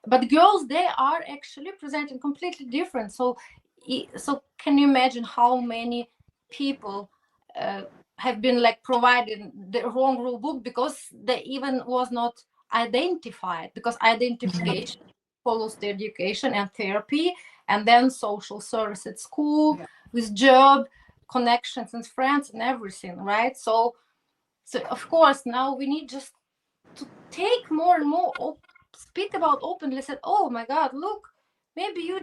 But girls, they are actually presenting completely different. So can you imagine how many people have been like provided the wrong rule book, because they even was not identified, because identification follows the education and therapy, and then social service at school, Yeah. with job connections and friends and everything, right? So of course now we need just to take more and more speak about openly, said, oh my god, look, maybe you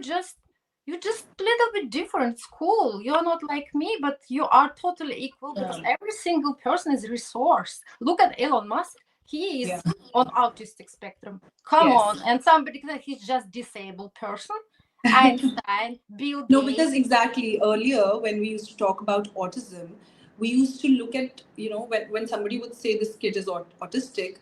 you're just a little bit different. It's cool. You're not like me, but you are totally equal because every single person is a resource. Look at Elon Musk. He is on autistic spectrum. Come on. And somebody that he's just disabled person. Einstein, Bill Gates. No, because exactly earlier when we used to talk about autism, we used to look at, when somebody would say this kid is autistic,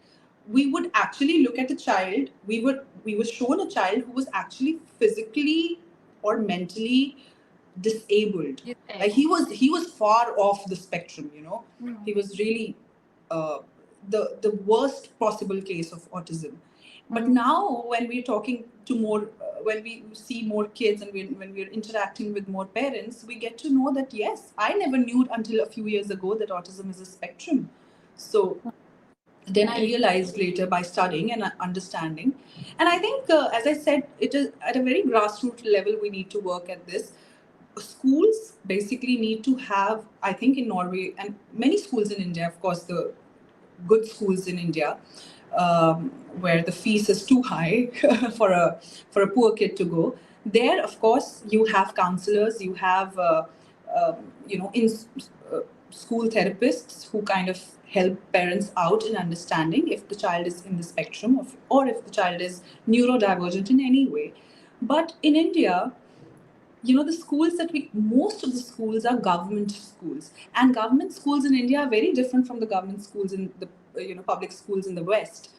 we would actually look at a child. We were shown a child who was actually physically or mentally disabled. Like he was far off the spectrum. He was really the worst possible case of autism. But now, when we're talking to when we see more kids and when we're interacting with more parents, we get to know that, yes, I never knew until a few years ago that autism is a spectrum. So then I realized later by studying and understanding. And I think, as I said, it is at a very grassroots level, we need to work at this. Schools basically need to have, I think in Norway and many schools in India, of course, the good schools in India, where the fees is too high for a poor kid to go. There, of course, you have counselors, you have in school therapists who kind of help parents out in understanding if the child is in the spectrum or if the child is neurodivergent in any way. But in India, the schools most of the schools are government schools, and government schools in India are very different from the government schools in the public schools in the West.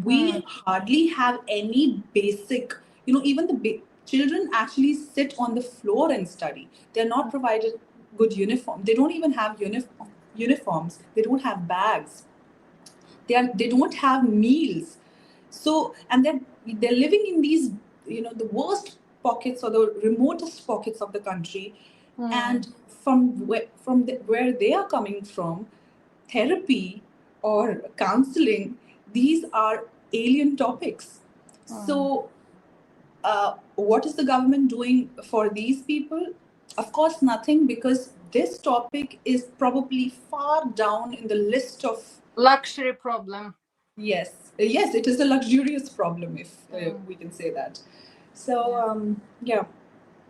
We hardly have any basic, even the children actually sit on the floor and study. They're not provided good uniform. They don't even have uniforms. They don't have bags. They don't have meals. So, and they're living in these, the worst pockets or the remotest pockets of the country. And from where they are coming from, therapy or counseling, these are alien topics. So what is the government doing for these people? Of course, nothing, because this topic is probably far down in the list of luxury problem. Yes, it is a luxurious problem, if we can say that. So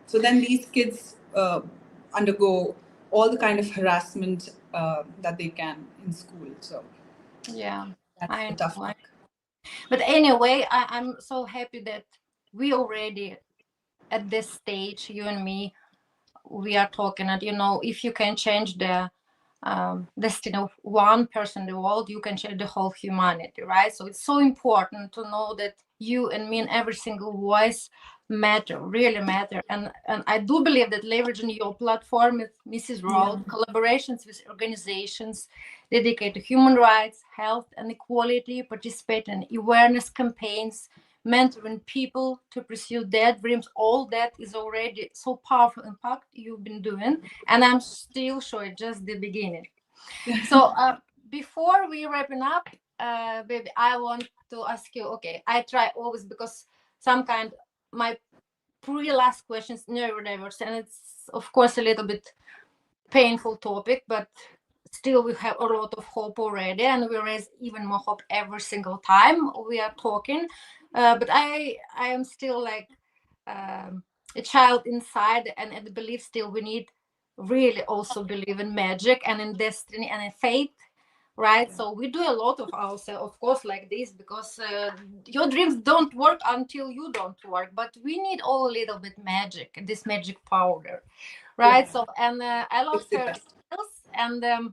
so then these kids undergo all the kind of harassment that they can in school. So that's the tough part. But anyway, I'm so happy that we already at this stage, you and me, we are talking, and if you can change the destiny of one person in the world, you can change the whole humanity, right? So it's so important to know that you and me and every single voice really matter. And I do believe that leveraging your platform with Mrs. Road, collaborations with organizations dedicated to human rights, health and equality, participate in awareness campaigns, mentoring people to pursue their dreams, all that is already so powerful impact you've been doing, and I'm still sure it's just the beginning. So before we wrapping up, baby, I want to ask you, okay, I try always, because my pre-last questions neurodiverse, and it's of course a little bit painful topic, but still we have a lot of hope already, and we raise even more hope every single time we are talking. But I am still like a child inside, and I believe still we need really also believe in magic and in destiny and in fate, right? So we do a lot of ourselves, of course, like this, because your dreams don't work until you don't work, but we need all a little bit magic, this magic powder, right? So and I love fairy tales, and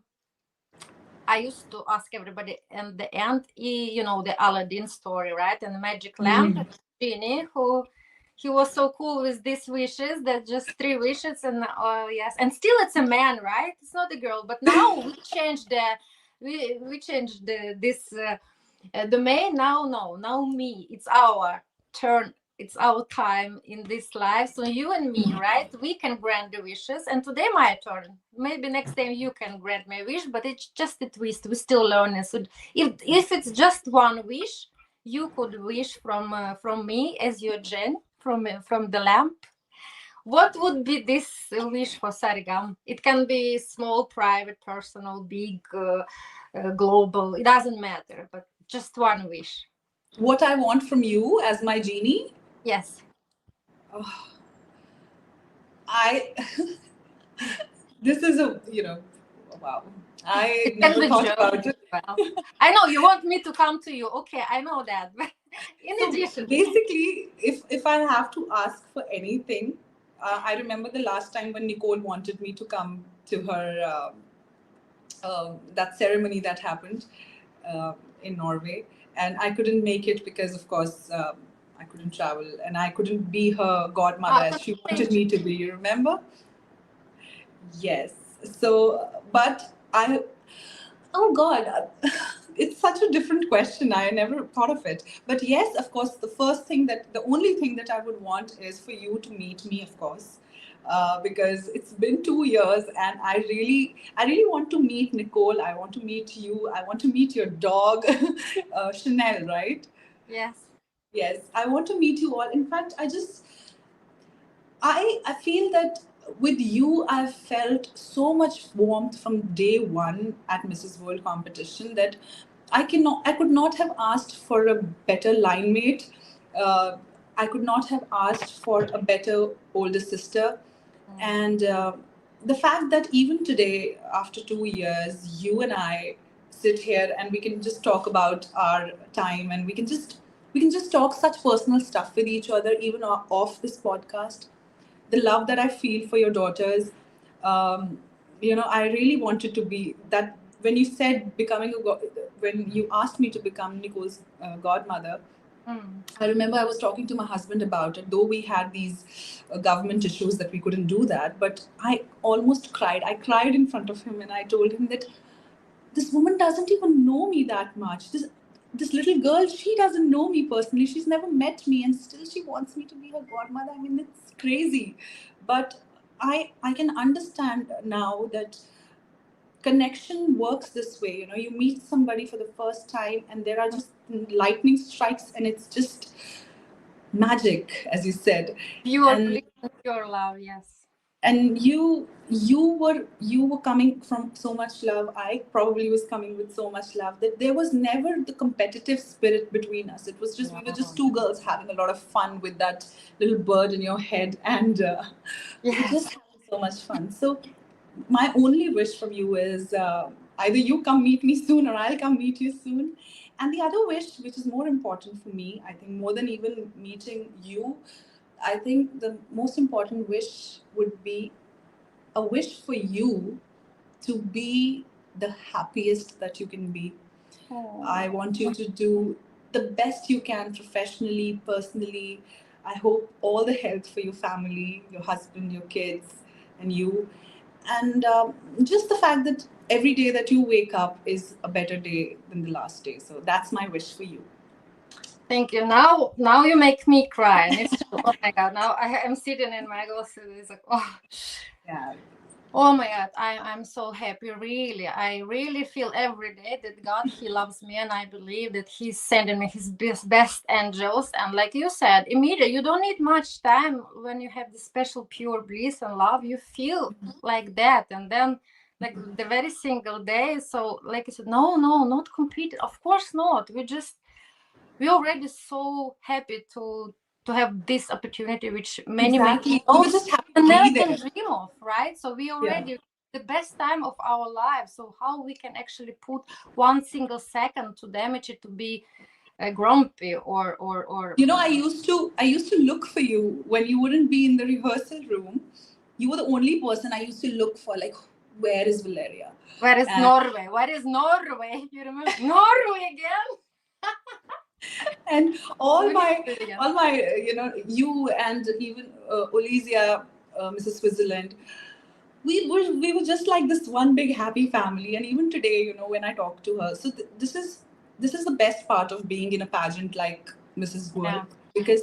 I used to ask everybody in the end, the Aladdin story, right? And the magic lamp, genie, who he was so cool with these wishes, that just 3 wishes, and yes, and still it's a man, right? It's not a girl. But now we changed this domain. Now me. It's our turn. It's our time in this life. So you and me, right? We can grant the wishes. And today my turn. Maybe next time you can grant my wish, but it's just a twist. We still learning. So if it's just one wish, you could wish from me as your Jen from the lamp. What would be this wish for Sargam? It can be small, private, personal, big, global. It doesn't matter, but just one wish. What I want from you as my genie? Yes. Oh, I this is a wow. I It can never be thought joke. about it. Well, I know you want me to come to you. Okay, I know that. But in So addition, basically, if I have to ask for anything, I remember the last time when Nicole wanted me to come to her that ceremony that happened in Norway, and I couldn't make it because, of course, I couldn't travel and I couldn't be her godmother as she wanted me to be. You remember? Yes. So, but oh God, it's such a different question. I never thought of it. But yes, of course, the only thing that I would want is for you to meet me, of course. Because it's been 2 years and I really want to meet Nicole. I want to meet you. I want to meet your dog, Chanel, right? yes. Yes, I want to meet you all. In fact, I feel that with you, I've felt so much warmth from day one at Mrs. World competition that I could not have asked for a better line mate. Uh, I could not have asked for a better older sister. And the fact that even today, after 2 years, you and I sit here and we can just talk about our time, and we can just talk such personal stuff with each other, even off this podcast. The love that I feel for your daughters. I really wanted to be that when you said when you asked me to become Nicole's godmother. I remember I was talking to my husband about it, though we had these government issues that we couldn't do that. But I almost cried. I cried in front of him and I told him that this woman doesn't even know me that much. This little girl, she doesn't know me personally. She's never met me, and still she wants me to be her godmother. I mean, it's crazy. But I can understand now that connection works this way. You meet somebody for the first time, and there are just lightning strikes, and it's just magic, as you said. Pure And bliss and pure love, yes. and you were coming from so much love. I probably was coming with so much love that there was never the competitive spirit between us. It was just we were just two girls having a lot of fun with that little bird in your head, and we Yes. just having so much fun. So my only wish from you is either you come meet me soon or I'll come meet you soon. And the other wish, which is more important for me, I think more than even meeting you, I think the most important wish would be a wish for you to be the happiest that you can be. Oh. I want you to do the best you can professionally, personally. I hope all the health for your family, your husband, your kids, and you. And just the fact that every day that you wake up is a better day than the last day. So that's my wish for you. Thank you. Now you make me cry. And it's true. Oh my God. Now I am sitting in my glasses. It's like, oh. Yeah. Oh my God, I'm so happy. Really, I really feel every day that God, He loves me, and I believe that He's sending me His best angels. And like you said, immediately, you don't need much time when you have this special pure bliss and love. You feel like that, and then like the very single day. So like I said, no, not completed. Of course not. We already so happy to have this opportunity, which many Exactly. We were don't just happy to and never be can there. dream of, right? So we Yeah. already the best time of our lives. So how we can actually put one single second to damage it to be grumpy or I used to look for you when you wouldn't be in the rehearsal room. You were the only person I used to look for, like, where is Valeriya? where is And Norway? Where is Norway? You remember Norway again? and We need to do it again. all my you and even Olivia, Mrs. Switzerland, we were just like this one big happy family. And even today, when I talk to her, so this is the best part of being in a pageant like Mrs. World, Yeah. because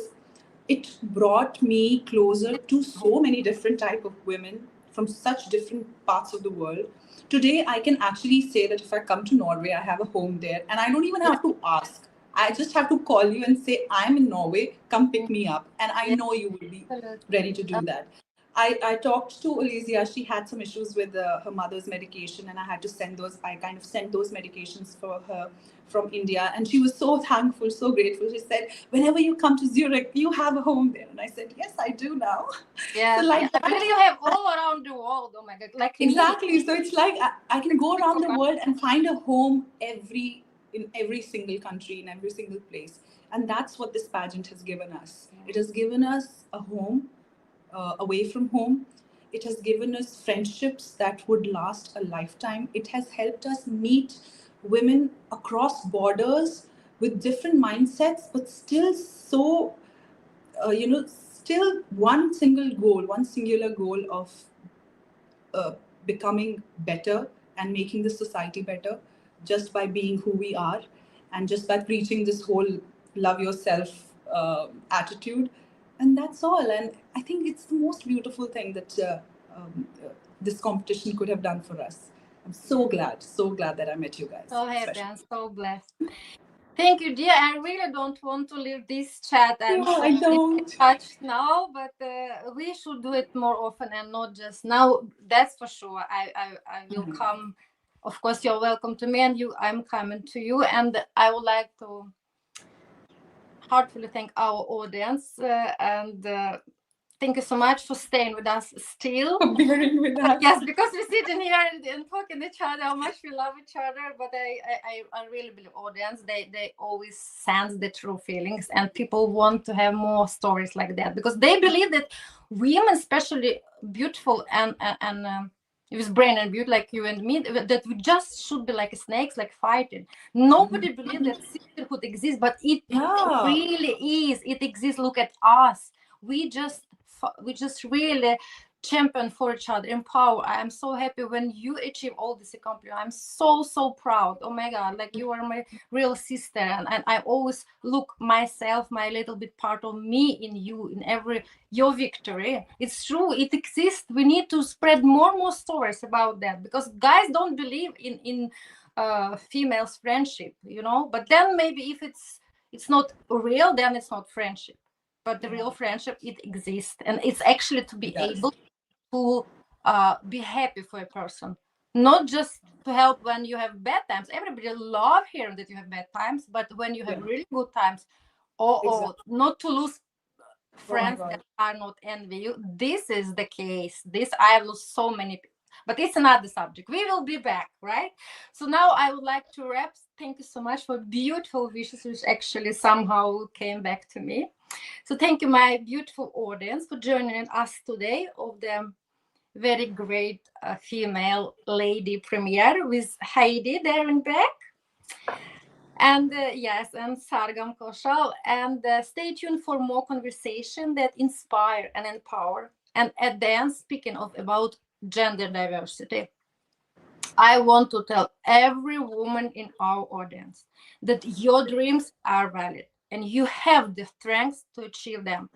it brought me closer to so many different type of women from such different parts of the world. Today I can actually say that if I come to Norway, I have a home there, and I don't even Yeah. have to ask. I just have to call you and say, I'm in Norway, come pick me up, and I Yeah. know you will be Absolutely. ready to do that. I talked to Elysia. She had some issues with her mother's medication, and I had to send those. I kind of sent those medications for her from India, and she was so thankful, so grateful. She said, "Whenever you come to Zurich, you have a home there." And I said, "Yes, I do now." Yes, So like I believe you have all around the world. Oh my God, like exactly. me. So it's like I can go around the world and find a home in every single country, in every single place, and that's what this pageant has given us. It has given us a home away from home. It has given us friendships that would last a lifetime. It has helped us meet women across borders with different mindsets, but still so, still one single goal, one singular goal of becoming better and making the society better just by being who we are and just by preaching this whole love yourself attitude. And that's all. And I think it's the most beautiful thing that this competition could have done for us. I'm so glad that I met you guys. So happy and so blessed. Thank you, dear. I really don't want to leave this chat. I'm No, so I don't. touched now, but we should do it more often and not just now. That's for sure. I will come. Of course, you're welcome to me, and I'm coming to you. And I would like to heartfully thank our audience and thank you so much for staying with us still. For bearing with us. Yes, because we sit in here and talking each other how much we love each other. But I really believe audience, they always sense the true feelings, and people want to have more stories like that because they believe that women, especially beautiful and with brain and beauty like you and me, that we just should be like snakes, like fighting. Nobody believes that sisterhood exists, but it really is. It exists. Look at us. We just really champion for each other, empower. I am so happy when you achieve all this accomplishment. I'm so proud. Oh my God, like you are my real sister, and I always look myself, my little bit part of me in you, in every your victory. It's true, it exists. We need to spread more stories about that because guys don't believe in females friendship, but then maybe if it's not real, then it's not friendship. But the real friendship, it exists, and it's actually to be able to be happy for a person, not just to help when you have bad times. Everybody love hearing that you have bad times, but when you have really good times, or not to lose friends that are not envy you. This is the case. I have lost so many people. But it's another subject. We will be back, right? So now I would like to wrap. Thank you so much for beautiful wishes, which actually somehow came back to me. So thank you, my beautiful audience, for joining us today of the very great female lady premiere with Heidi there in back. And yes, and Sargam Koushal. And stay tuned for more conversation that inspire and empower. And at the end, speaking about gender diversity, I want to tell every woman in our audience that your dreams are valid and you have the strength to achieve them.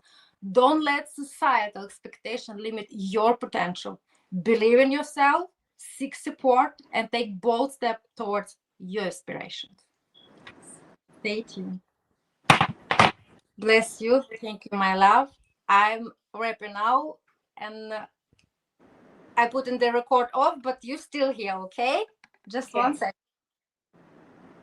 Don't let societal expectation limit your potential. Believe in yourself, seek support, and take bold steps towards your aspirations. Stay tuned. Bless you. Thank you, my love. I'm wrapping now, and I put in the record off, but you're still here, okay? Just 1 second.